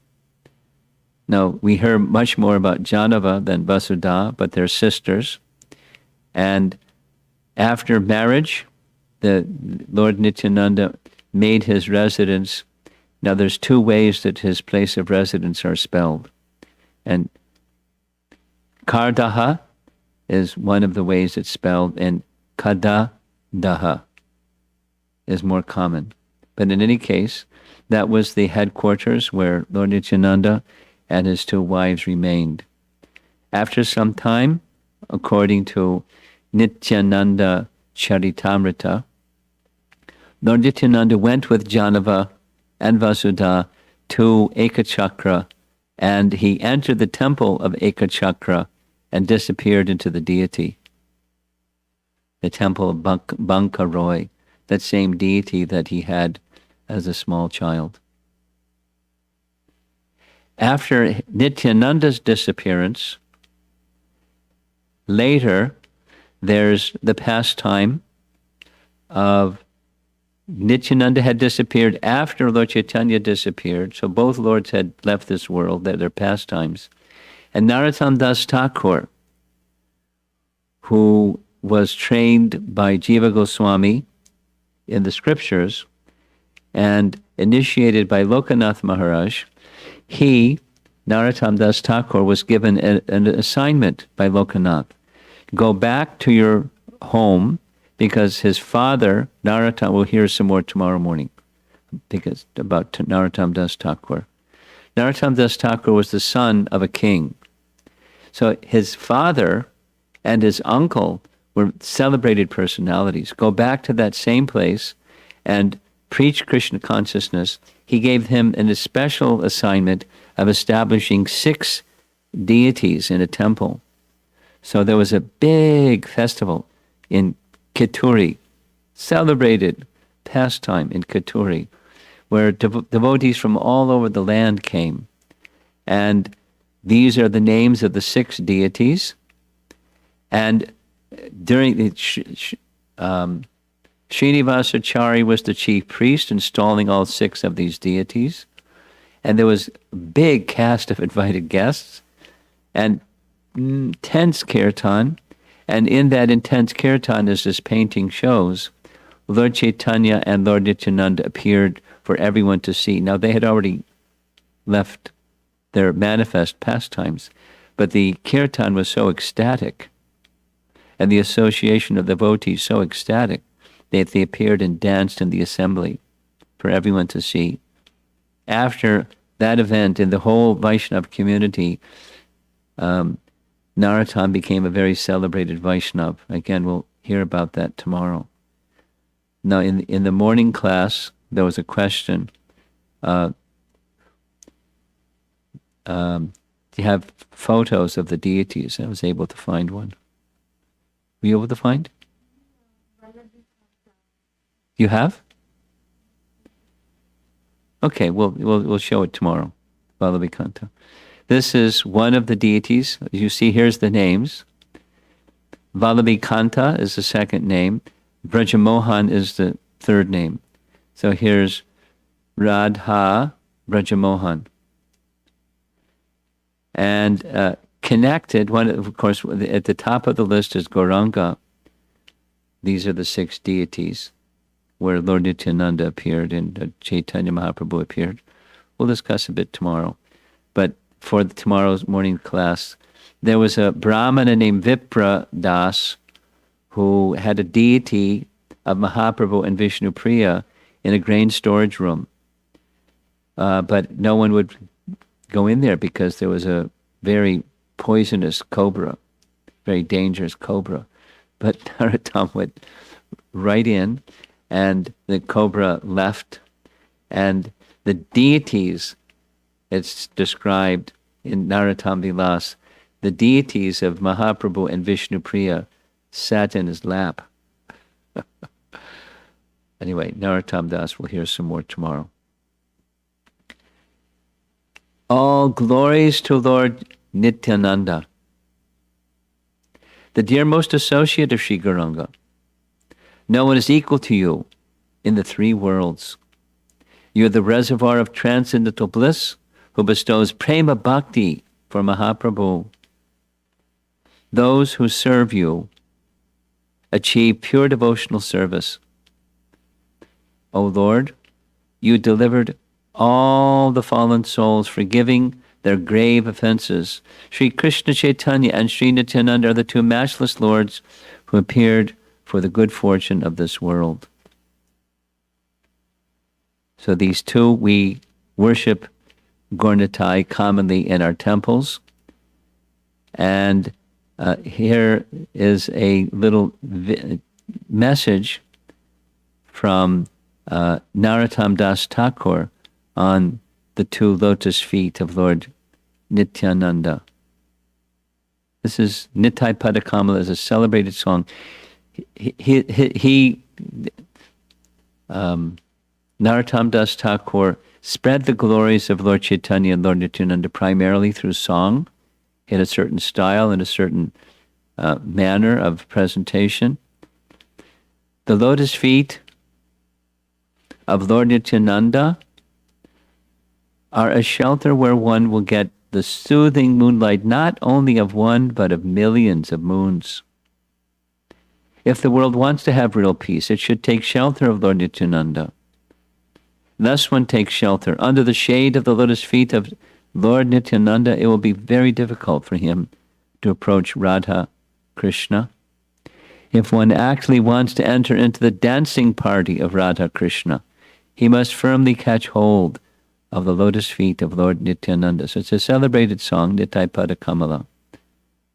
Now, we hear much more about Janava than Vasudha, but they're sisters. And after marriage, the Lord Nityananda made his residence. Now, there's two ways that his place of residence are spelled. And Kardaha is one of the ways it's spelled, and Kadadaha is more common. But in any case, that was the headquarters where Lord Nityananda and his two wives remained. After some time, according to Nityananda Charitamrita, Lord Nityananda went with Janava and Vasudha to Ekachakra, and he entered the temple of Ekachakra and disappeared into the deity, the temple of Banka Roy, that same deity that he had as a small child. After Nityananda's disappearance, later there's the pastime of Nityananda had disappeared after Lord Chaitanya disappeared, so both lords had left this world, their pastimes. And Narottam Das Thakur, who was trained by Jiva Goswami in the scriptures and initiated by Lokanath Maharaj, he, Narottam Das Thakur, was given an assignment by Lokanath. Go back to your home, because his father, Narottam, we'll hear some more tomorrow morning because about Narottam Das Thakur. Narottam Das Thakur was the son of a king. So his father and his uncle were celebrated personalities. Go back to that same place and preach Krishna consciousness. He gave him a special assignment of establishing 6 deities in a temple. So there was a big festival in Kituri, celebrated pastime in Kituri, where devotees from all over the land came. And these are the names of the 6 deities. And during the Srinivasachari was the chief priest, installing all 6 of these deities. And there was a big cast of invited guests and intense kirtan. And in that intense kirtan, as this painting shows, Lord Chaitanya and Lord Nityananda appeared for everyone to see. Now, they had already left their manifest pastimes, but the kirtan was so ecstatic, and the association of devotees so ecstatic, that they appeared and danced in the assembly for everyone to see. After that event, in the whole Vaishnava community, Narottam became a very celebrated Vaishnava. Again, we'll hear about that tomorrow. Now, in the morning class, there was a question. Do you have photos of the deities? I was able to find one. Were you able to find? You have? Okay, we'll show it tomorrow. Vallabhikanta. This is one of the deities. You see, here's the names. Vallabhikanta is the second name. Brajamohan is the third name. So here's Radha Brajamohan. And connected, one of course, at the top of the list is Gauranga. These are the 6 deities where Lord Nityananda appeared and Chaitanya Mahaprabhu appeared. We'll discuss a bit tomorrow. But for tomorrow's morning class, there was a Brahmana named Vipra Das who had a deity of Mahaprabhu and Vishnu Priya in a grain storage room. But no one would go in there because there was a very poisonous cobra, very dangerous cobra. But Narottam went right in, and the cobra left, and the deities, it's described in Narottam Vilas, the deities of Mahaprabhu and Vishnu Priya sat in his lap. Anyway, Narottam Das will hear some more tomorrow. All glories to Lord Nityananda, the dearmost associate of Sri Gauranga. No one is equal to you in the 3 worlds. You are the reservoir of transcendental bliss who bestows prema bhakti for Mahaprabhu. Those who serve you achieve pure devotional service. O Lord, you delivered all the fallen souls, forgiving their grave offenses. Sri Krishna Chaitanya and Sri Nityananda are the 2 matchless lords who appeared for the good fortune of this world. So these 2 we worship Gaurnitai commonly in our temples. And here is a little message from Narottam Das Thakur on the 2 lotus feet of Lord Nityananda. This is Nitai Padakamala, is a celebrated song. Narottam Das Thakur spread the glories of Lord Chaitanya and Lord Nityananda primarily through song, in a certain style and a certain manner of presentation. The lotus feet of Lord Nityananda are a shelter where one will get the soothing moonlight not only of one but of millions of moons. If the world wants to have real peace, it should take shelter of Lord Nityananda. Thus one takes shelter. Under the shade of the lotus feet of Lord Nityananda, it will be very difficult for him to approach Radha Krishna. If one actually wants to enter into the dancing party of Radha Krishna, he must firmly catch hold of the lotus feet of Lord Nityananda. So it's a celebrated song, Nitai Pada Kamala.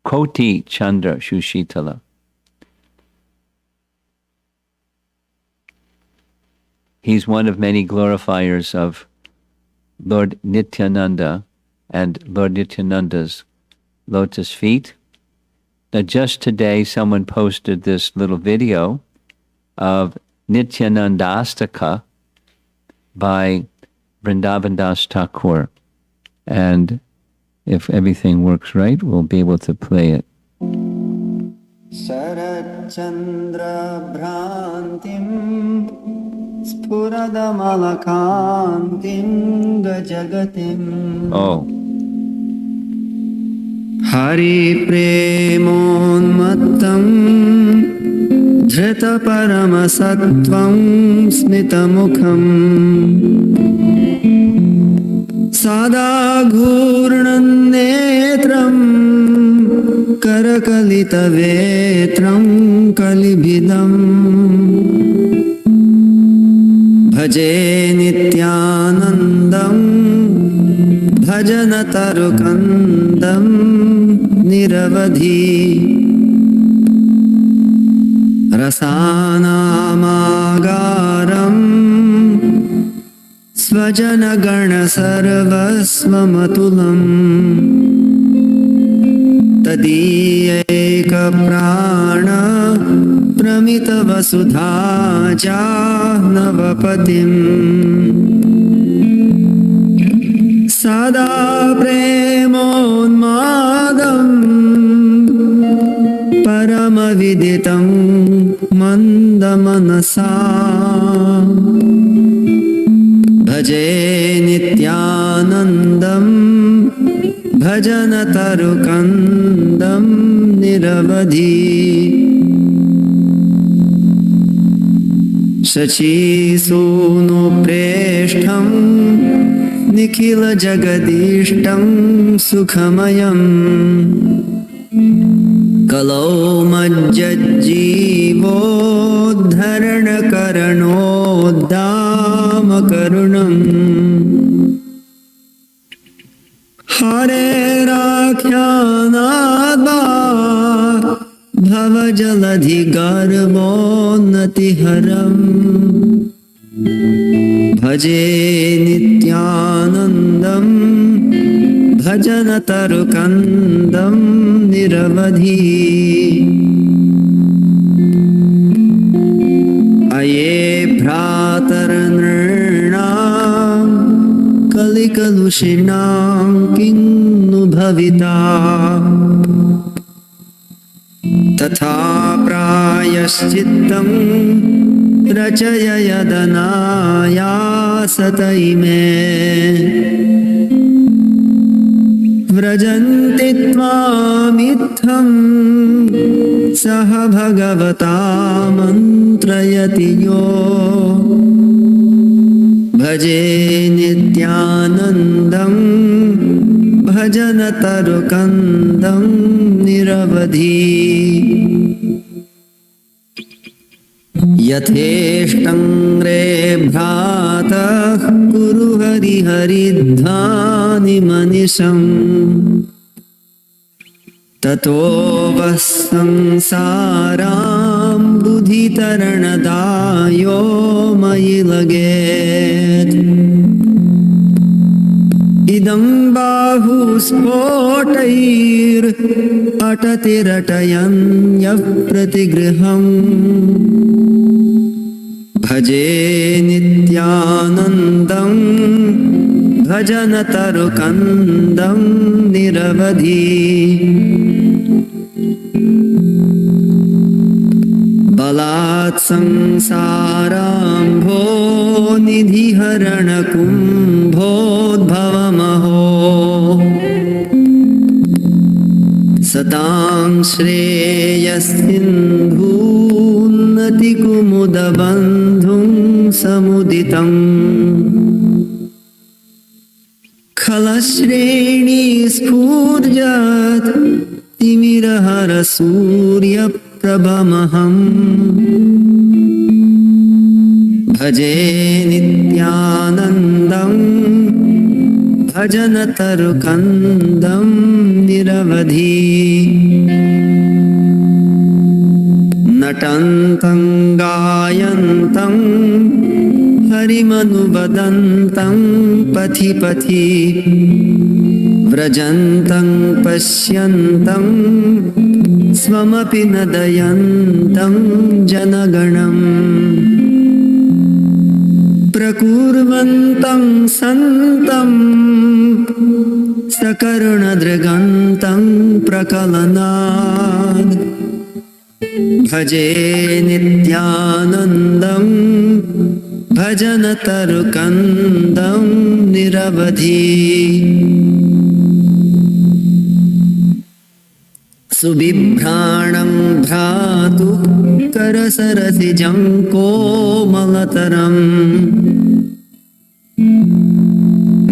Koti Chandra Shushitala. He's one of many glorifiers of Lord Nityananda and Lord Nityananda's lotus feet. Now just today someone posted this little video of Nityanandastaka by Vrindavan Das Thakur. And if everything works right, we'll be able to play it. Sharat Chandra Bhrantim Spuradamalakhantim Gajagatim. Oh. Hari Premonmattam Dhrita Paramasattvam Smitamukham Sada Ghurnannetram Karakalita Vetram Kalibhidam Bhaje Nityanandam Bhajana Tarukandam Niravadhi Rasanamagaram Svajana Gana Sarvasvamatulam Tadiyeka Prana Pramita Vasudha Jahnavapatim Sada Premonmadam Paramaviditam Mandamanasa Bhaje Nityanandam Bhajana Tarukandam Niravadhi Sachi Sunu Preshtham Nikhila Jagadishtam Sukhamayam Kalau Majjajjivo Dharana Karanodama Karunam Hare Rakyanadva Bhavajaladhi Garvonati Haram Bhaje Nityanandam Bhajana Tarukandam Niravadhi Aye Bhratar Nirnam Kalikalushinam Kinnu Bhavita Tatha Prayaschittam Rachaya Yadanaya Sataime Vrajanti Tvamitham Saha Bhagavata Mantrayati Yo Bhaje Nityanandam Bhajana Tarukandam Niravadhi Yatheshtangre bhratah Guru Hari Haridhani Manisham Tato Vasansaram Buddhi Taranadayo Mayi Laget Idam Bahu Spotair Atatiratayan Yav Pratigriham Bhaje Nityanandam Bhajana Tarukandam Niravadhi Balat Sangsarambho निधिहरणकुम्भोद्भवमहो सतां श्रेयसिन्धून्नतिकुमुदबन्धुं समुदितम् खलश्रेणीस्फूर्जत् तिमिरहरसूर्यप्रभमहम् भजे नित्यानन्दं भजनतरुकन्दं निरवधि नटन्तं गायन्तं हरिमनुवदन्तं पथि पथि व्रजन्तं पश्यन्तं स्वमपि नदयन्तं जनगणम् प्रकुर्वन्तं सन्तं सकरुणदृगन्तं प्रकलनात् भजे नित्यानन्दं भजनतरुकन्दं निरवधि सुबिभ्राणं भ्रातुः करसरसिजं कोमलतरम्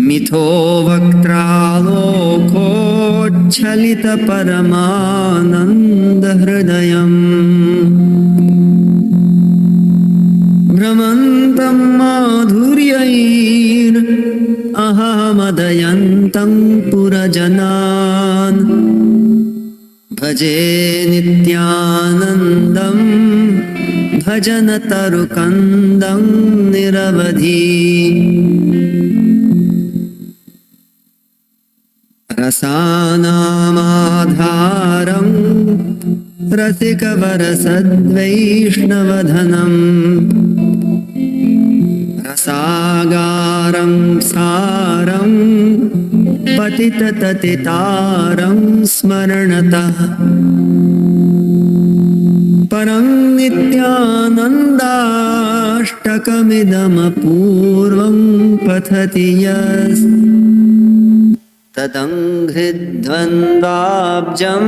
मिथो वक्त्रालोकोच्छलितपरमानन्दहृदयम् भ्रमन्तं माधुर्यैरहमदयन्तं पुरजनान् भजे नित्यानन्दं भजनतरुकन्दं निरवधि रसानामाधारं रसिकवरसद्वैष्णवधनम् रसागारं सारं पतितततितारं स्मरणतः परं नित्यानन्दाष्टकमिदमपूर्वं पठति यस् तदङ्घ्रिद्वन्द्वाब्जं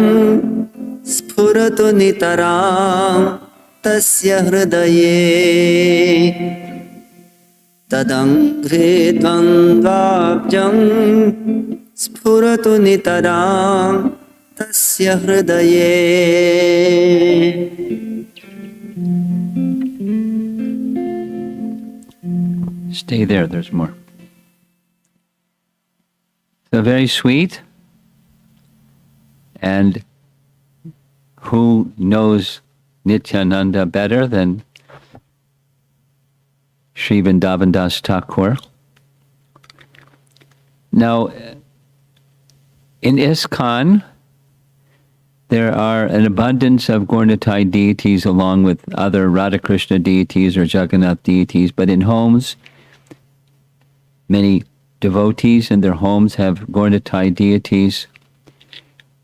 स्फुरतु नितरां तस्य हृदये तदङ्घ्रिद्वन्द्वाब्जं स्फुरतु नितरां तस्य हृदये Stay there, there's more. So very sweet. And who knows Nityananda better than Sri Vrindavan Das Thakur? Now, in ISKCON, there are an abundance of Gaura deities along with other Radhakrishna deities or Jagannath deities, but in homes, many devotees in their homes have Gaura deities.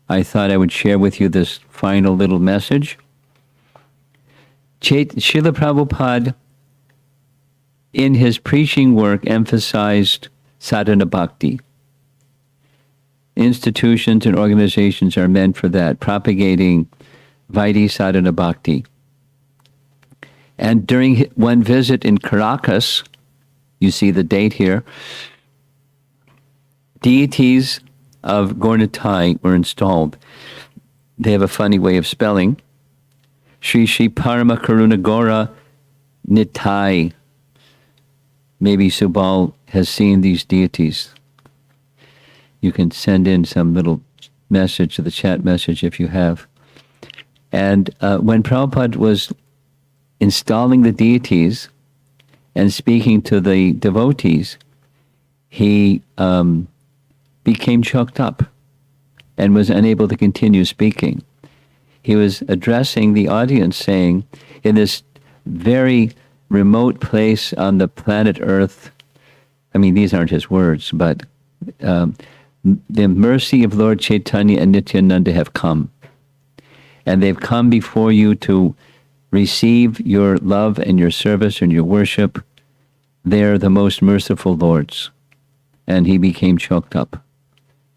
I thought I would share with you this final little message. Srila Prabhupada, in his preaching work, emphasized sadhana bhakti. Institutions and organizations are meant for that, propagating Vaidhi sadhana bhakti. And during one visit in Caracas, you see the date here, deities of Gaura were installed. They have a funny way of spelling. Shri Shri Parama Karuna Gaura Nitai. Maybe Subal has seen these deities. You can send in some little message to the chat message if you have. And when Prabhupada was installing the deities and speaking to the devotees, he became choked up and was unable to continue speaking. He was addressing the audience saying, in this very remote place on the planet Earth, I mean, these aren't his words, but the mercy of Lord Chaitanya and Nityananda have come. And they've come before you to receive your love and your service and your worship they're the most merciful lords. And he became choked up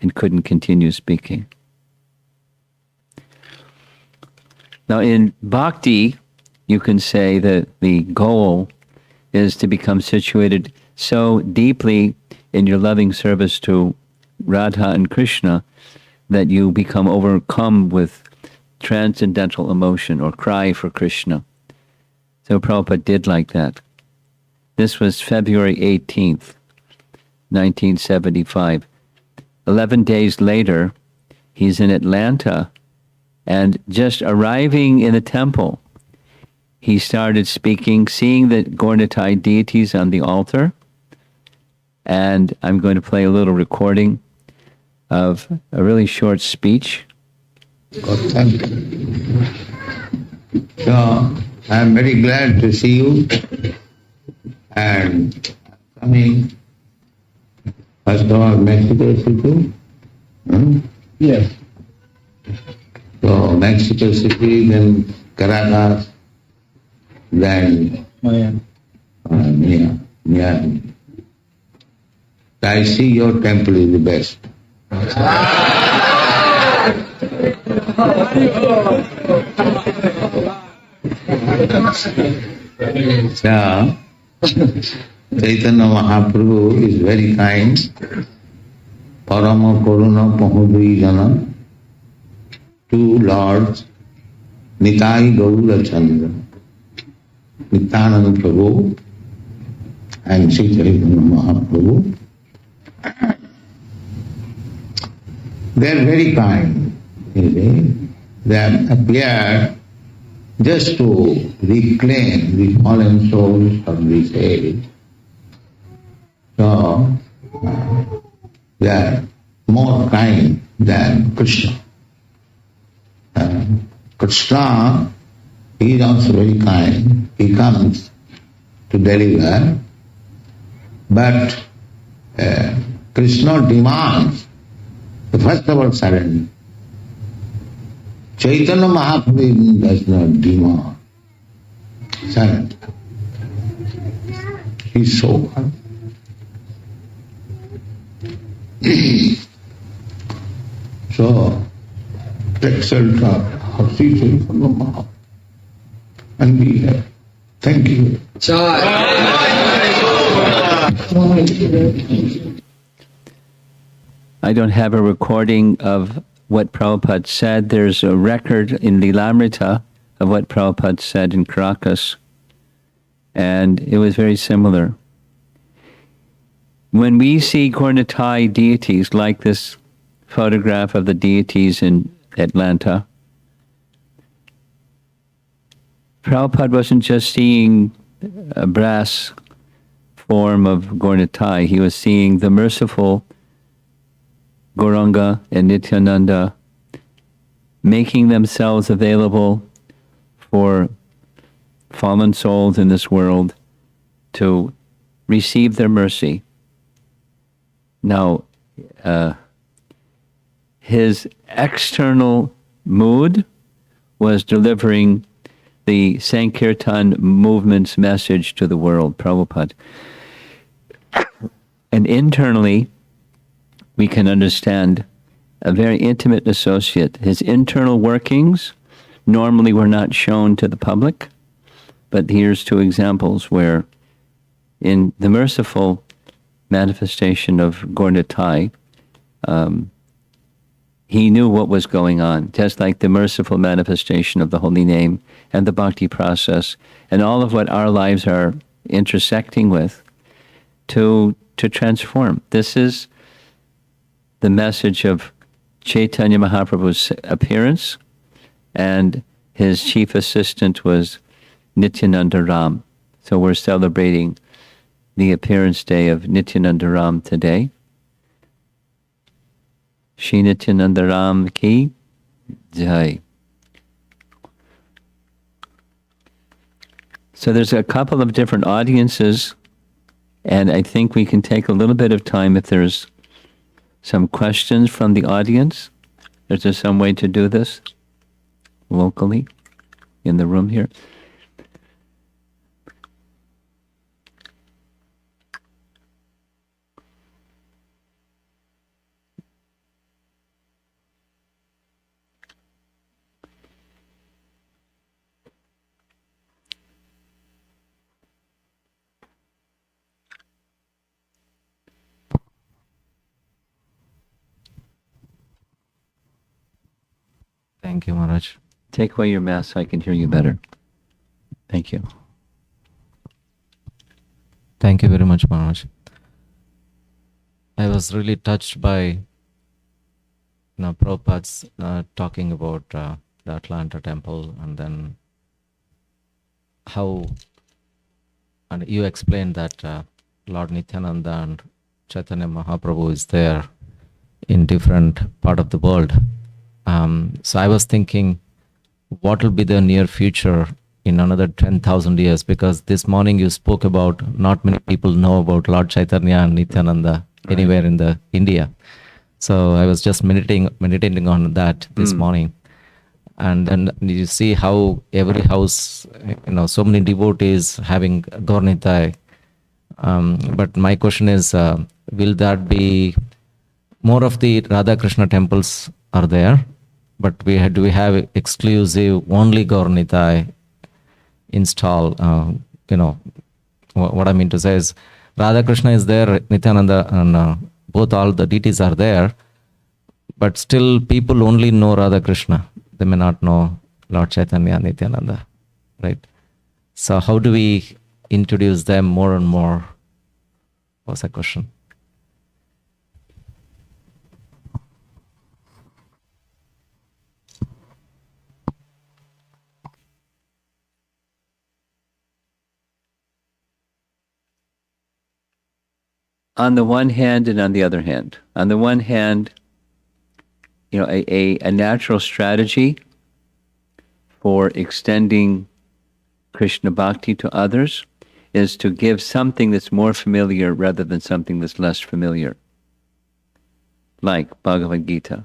and couldn't continue speaking. Now in bhakti, you can say that the goal is to become situated so deeply in your loving service to Radha and Krishna that you become overcome with transcendental emotion or cry for Krishna. So Prabhupada did like that. This was February 18th, 1975. 11 days later, he's in Atlanta, and just arriving in the temple, he started speaking, seeing the Gaura deities on the altar, and I'm going to play a little recording of a really short speech. God, thank you. So, I'm very glad to see you, and coming first of all Mexico City. Yes. So Mexico City, then Caracas, then Miami. I see your temple is the best. So, Chaitanya Mahaprabhu is very kind. Parama Karuna Pahudrijana, two lords, Nitai Gaura Chandra, Nityananda Prabhu and Sri Chaitanya Mahaprabhu. They are very kind. They have appeared just to reclaim the fallen souls of this age. So, they are more kind than Krishna. Krishna, he is also very kind. He comes to deliver, but Krishna demands the first of all surrender. Chaitanya Mahaprabhu does not demand surrender. He is so kind. So, take shelter of Sri Chaitanya Mahaprabhu and be happy. Thank you. I don't have a recording of what Prabhupada said. There's a record in Lilamrita of what Prabhupada said in Caracas, and it was very similar. When we see Gaura deities, like this photograph of the deities in Atlanta, Prabhupada wasn't just seeing a brass form of Gaura. He was seeing the merciful Gauranga and Nityananda making themselves available for fallen souls in this world to receive their mercy. Now, his external mood was delivering the Sankirtan movement's message to the world, Prabhupada. And internally, we can understand a very intimate associate. His internal workings normally were not shown to the public, but here's two examples where in the merciful manifestation of Gaura, he knew what was going on, just like the merciful manifestation of the holy name and the bhakti process and all of what our lives are intersecting with to transform. This is the message of Chaitanya Mahaprabhu's appearance, and his chief assistant was Nityananda Ram. So we're celebrating the appearance day of Nityananda Ram today. Shri Nityananda Ram ki jai. So there's a couple of different audiences, and I think we can take a little bit of time if there's some questions from the audience. Is there some way to do this locally in the room here? Thank you, Maharaj. Take away your mask so I can hear you better. Thank you. Thank you very much, Maharaj. I was really touched by Prabhupada's talking about the Atlanta temple, and then how, and you explained that Lord Nityananda and Chaitanya Mahaprabhu is there in different part of the world. So I was thinking, what will be the near future in another 10,000 years? Because this morning you spoke about not many people know about Lord Chaitanya and Nityananda anywhere in the India. So I was just meditating on that this morning. And then you see how every house, so many devotees having Gaur Nitai. But my question is, will that be more of the Radha Krishna temples are there, but do we have exclusive only Gaur Nitai install? What I mean to say is, Radha Krishna is there, Nityananda, and both all the deities are there, but still people only know Radha Krishna. They may not know Lord Chaitanya and Nityananda, right? So how do we introduce them more and more? Was a question. On the one hand and on the other hand. On the one hand, a natural strategy for extending Krishna Bhakti to others is to give something that's more familiar rather than something that's less familiar. Like Bhagavad-Gita.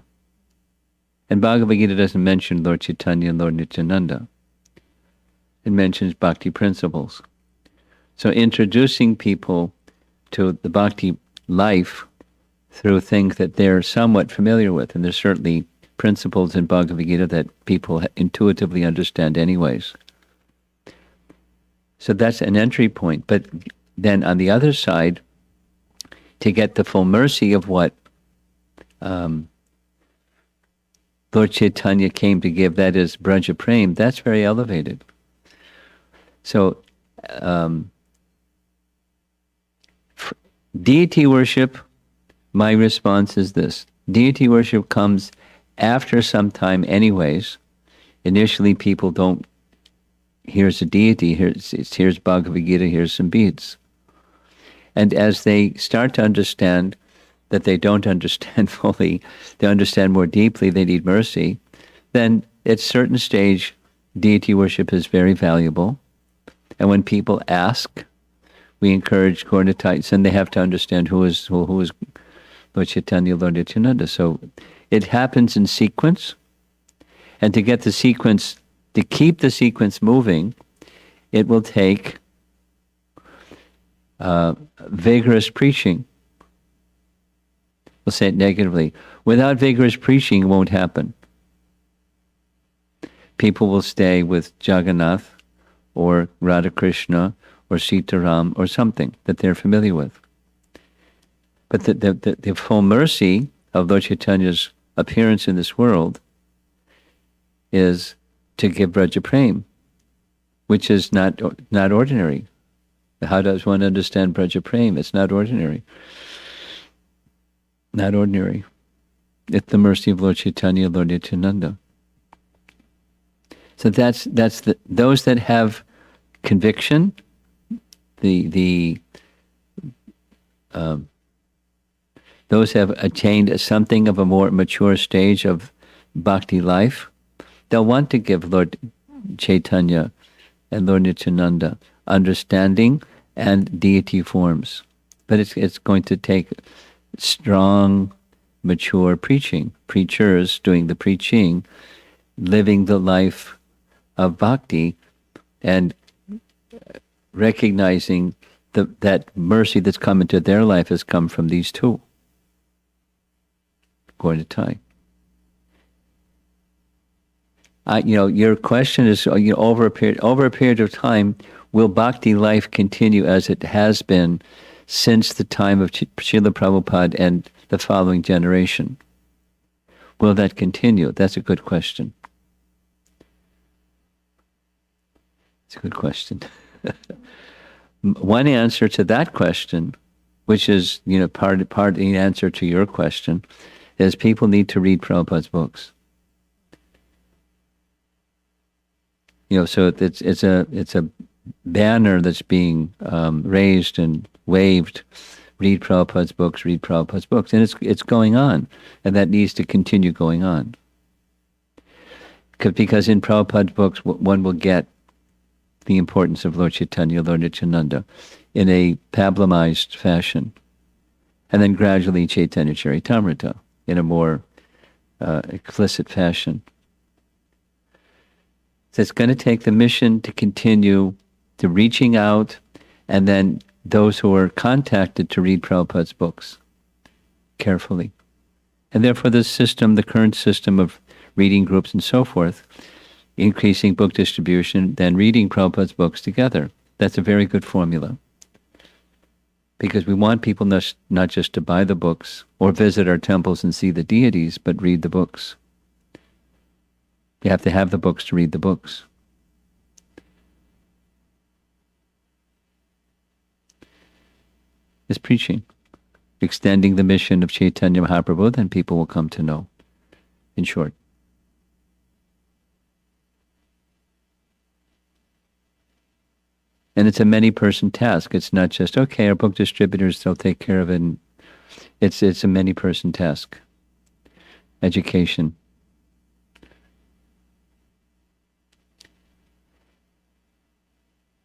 And Bhagavad-Gita doesn't mention Lord Chaitanya and Lord Nityananda. It mentions Bhakti principles. So introducing people to the Bhakti life through things that they're somewhat familiar with. And there's certainly principles in Bhagavad Gita that people intuitively understand anyways. So that's an entry point. But then on the other side, to get the full mercy of what Lord Chaitanya came to give, that is Braja Prem, that's very elevated. So deity worship, my response is this. Deity worship comes after some time anyways. Initially people don't, here's a deity, here's Bhagavad Gita, here's some beads. And as they start to understand that they don't understand fully, they understand more deeply, they need mercy, then at a certain stage, deity worship is very valuable. And when people ask, we encourage Gaur Nitai, and they have to understand who is Lord Chaitanya, Lord Nityananda. So it happens in sequence, and to get the sequence, to keep the sequence moving, it will take vigorous preaching. We'll say it negatively. Without vigorous preaching, it won't happen. People will stay with Jagannath or Radha Krishna or Sitaram or something that they're familiar with. But the full mercy of Lord Chaitanya's appearance in this world is to give Braja Prem, which is not ordinary. How does one understand Braja Prem? It's not ordinary. Not ordinary. It's the mercy of Lord Chaitanya, Lord Nityananda. So that's those that have conviction, those have attained something of a more mature stage of bhakti life. They'll want to give Lord Chaitanya and Lord Nityananda understanding and deity forms. But it's going to take strong, mature preaching, preachers doing the preaching, living the life of bhakti, and recognizing that mercy that's come into their life has come from these two. Going to time. Your question is, over a period of time, will bhakti life continue as it has been since the time of Srila Prabhupada and the following generation? Will that continue? That's a good question. It's a good question. One answer to that question, which is, part of the answer to your question, is people need to read Prabhupada's books. So it's a banner that's being raised and waved. Read Prabhupada's books. Read Prabhupada's books, and it's going on, and that needs to continue going on. Because in Prabhupada's books, one will get the importance of Lord Chaitanya, Lord Nityananda, in a pablamized fashion, and then gradually Chaitanya Charitamrita in a more explicit fashion. So it's going to take the mission to continue to reaching out, and then those who are contacted to read Prabhupada's books carefully. And therefore the current system of reading groups and so forth, increasing book distribution, then reading Prabhupada's books together. That's a very good formula. Because we want people not just to buy the books or visit our temples and see the deities, but read the books. You have to have the books to read the books. Is preaching, extending the mission of Chaitanya Mahaprabhu, then people will come to know, in short. And it's a many-person task. It's not just, okay, our book distributors, they'll take care of it. And it's a many-person task. Education.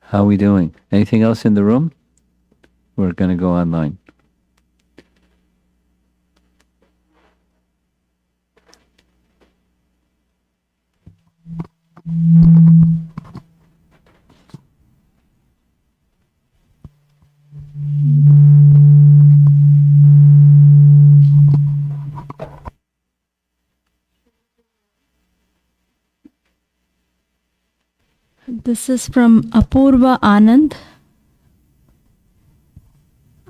How are we doing? Anything else in the room? We're going to go online. This is from Apurva Anand.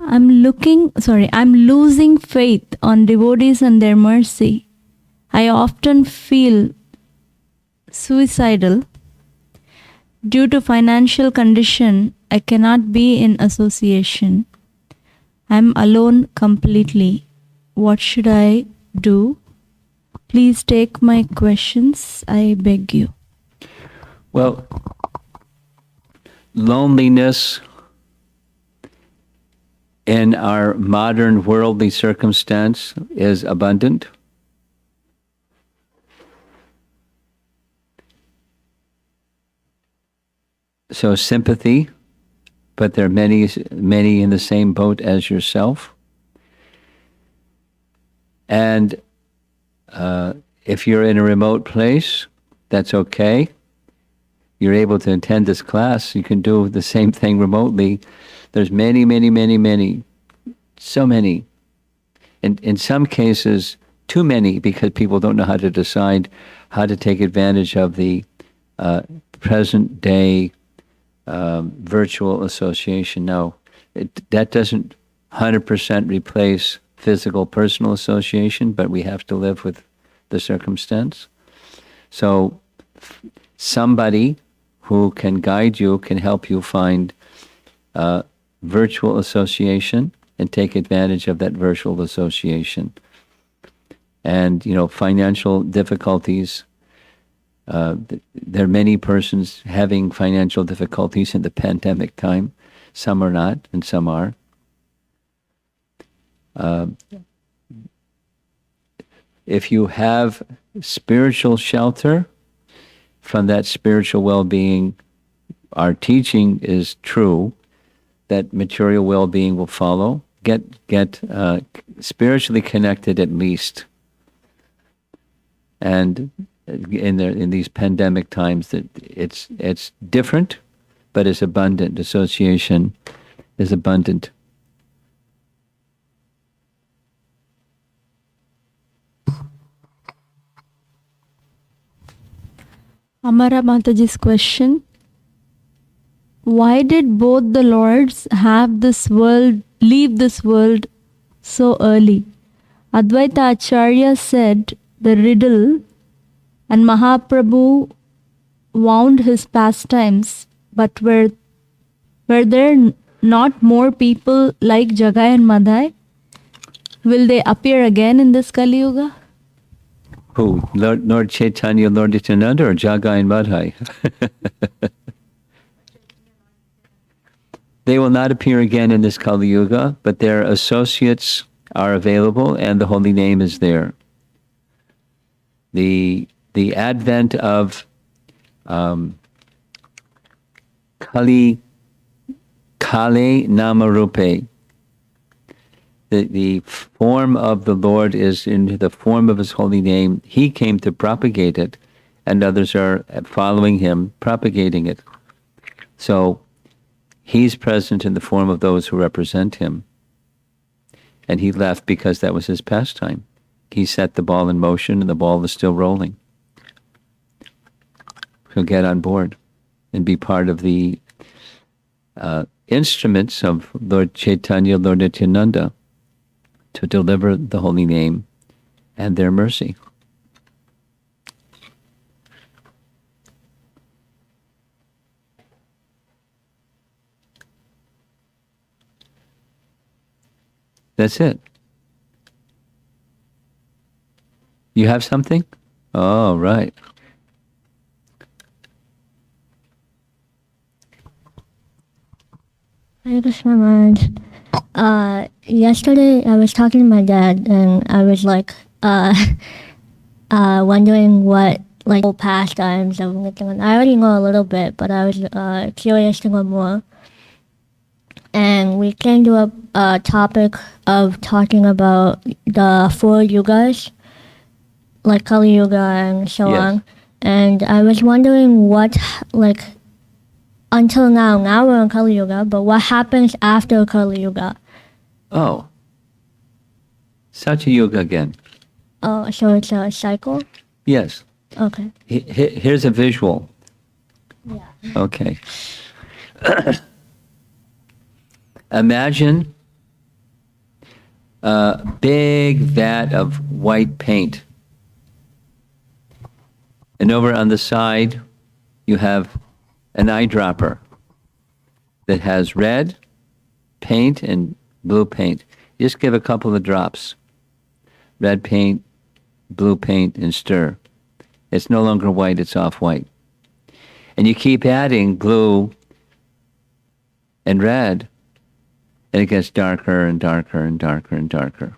I'm losing faith on devotees and their mercy. I often feel suicidal. Due to financial condition, I cannot be in association. I'm alone completely. What should I do? Please take my questions, I beg you. Well, loneliness in our modern worldly circumstance is abundant. So sympathy, but there are many in the same boat as yourself. And if you're in a remote place, that's okay. You're able to attend this class, you can do the same thing remotely. There's many, so many. And in some cases, too many, because people don't know how to decide how to take advantage of the present day virtual association. No, that doesn't 100% replace physical personal association, but we have to live with the circumstance. So somebody who can guide you, can help you find virtual association and take advantage of that virtual association. And, financial difficulties, there are many persons having financial difficulties in the pandemic time. Some are not, and some are. If you have spiritual shelter from that spiritual well-being, our teaching is true, that material well-being will follow. Get spiritually connected at least. And in these pandemic times, that it's different, but it's abundant. Association is abundant. Amara Mataji's question: why did both the lords leave this world so early? Advaita Acharya said the riddle, and Mahaprabhu wound his pastimes But were there not more people like Jagai and Madhai? Will they appear again in this Kali Yuga? Who? Lord Chaitanya, Lord Nityananda, or Jagai and Madhai? They will not appear again in this Kali Yuga, but their associates are available and the holy name is there. The advent of Kali Namarupe, the form of the Lord is in the form of his holy name. He came to propagate it, and others are following him, propagating it. So he's present in the form of those who represent him. And he left because that was his pastime. He set the ball in motion and the ball is still rolling. He'll get on board and be part of the instruments of Lord Chaitanya, Lord Nityananda, to deliver the holy name and their mercy. That's it. You have something? Oh, right. Hare Krishna Maharaj. Yesterday I was talking to my dad and I was like wondering what like old pastimes of Nityananda. I already know a little bit, but I was curious to know more. And we came to a topic of talking about the 4 yugas, like Kali Yuga and so Yes. on. And I was wondering what, like, until now we're in Kali Yuga, but what happens after Kali Yuga? Oh. Satya Yuga again. Oh, so it's a cycle? Yes. Okay. Here's a visual. Yeah. Okay. Imagine a big vat of white paint. And over on the side, you have an eyedropper that has red paint and blue paint. Just give a couple of drops. Red paint, blue paint, and stir. It's no longer white, it's off-white. And you keep adding blue and red, and it gets darker and darker and darker and darker.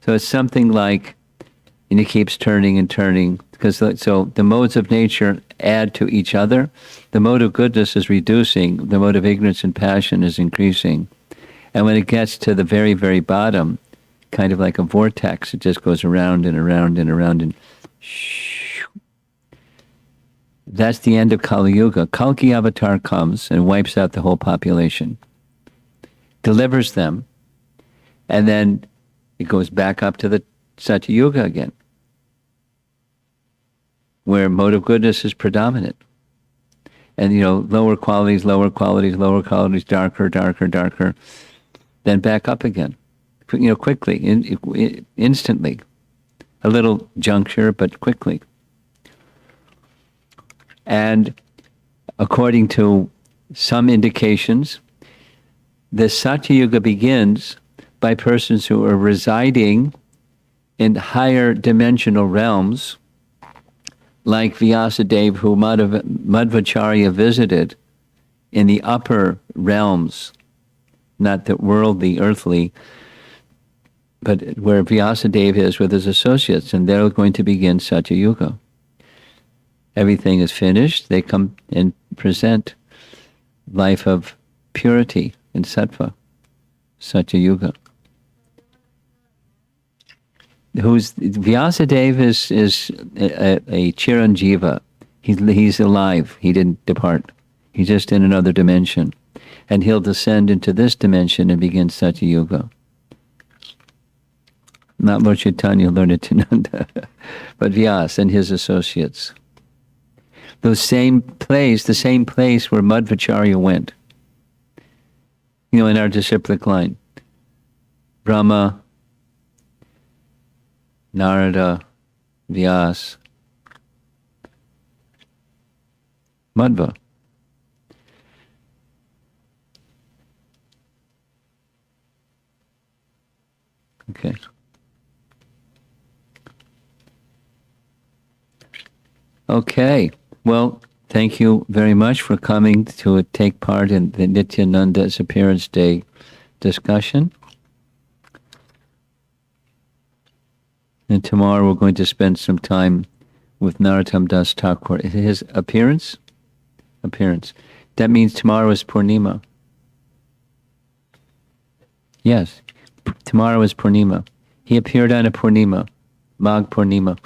So it's something like, and it keeps turning and turning, because so the modes of nature add to each other. The mode of goodness is reducing, the mode of ignorance and passion is increasing. And when it gets to the very, very bottom, kind of like a vortex, it just goes around and around and around and that's the end of Kali Yuga. Kalki Avatar comes and wipes out the whole population, delivers them, and then it goes back up to the Satya Yuga again, where mode of goodness is predominant. And, lower qualities, darker, darker, darker, then back up again, quickly, instantly. A little juncture, but quickly. And according to some indications, the Satya Yuga begins by persons who are residing in higher dimensional realms, like Vyasa who Madhvacharya visited in the upper realms, not the worldly, earthly, but where Vyasa is with his associates, and they're going to begin Satya Yuga. Everything is finished. They come and present life of purity in sattva, Satya Yuga. Vyasadeva is a Chiranjiva. He's alive. He didn't depart. He's just in another dimension. And he'll descend into this dimension and begin Satya Yuga. Not Lord Chaitanya, Lord Nityananda, but Vyasa and his associates. The same place where Madhvacharya went. In our disciplic line. Brahma, Narada, Vyasa, Madhva. Okay. Okay. Well, thank you very much for coming to take part in the Nityananda's Appearance Day discussion. And tomorrow we're going to spend some time with Narottam Das Thakur. His appearance? Appearance. That means tomorrow is Purnima. Yes. Tomorrow is Purnima. He appeared on a Purnima. Magh Purnima.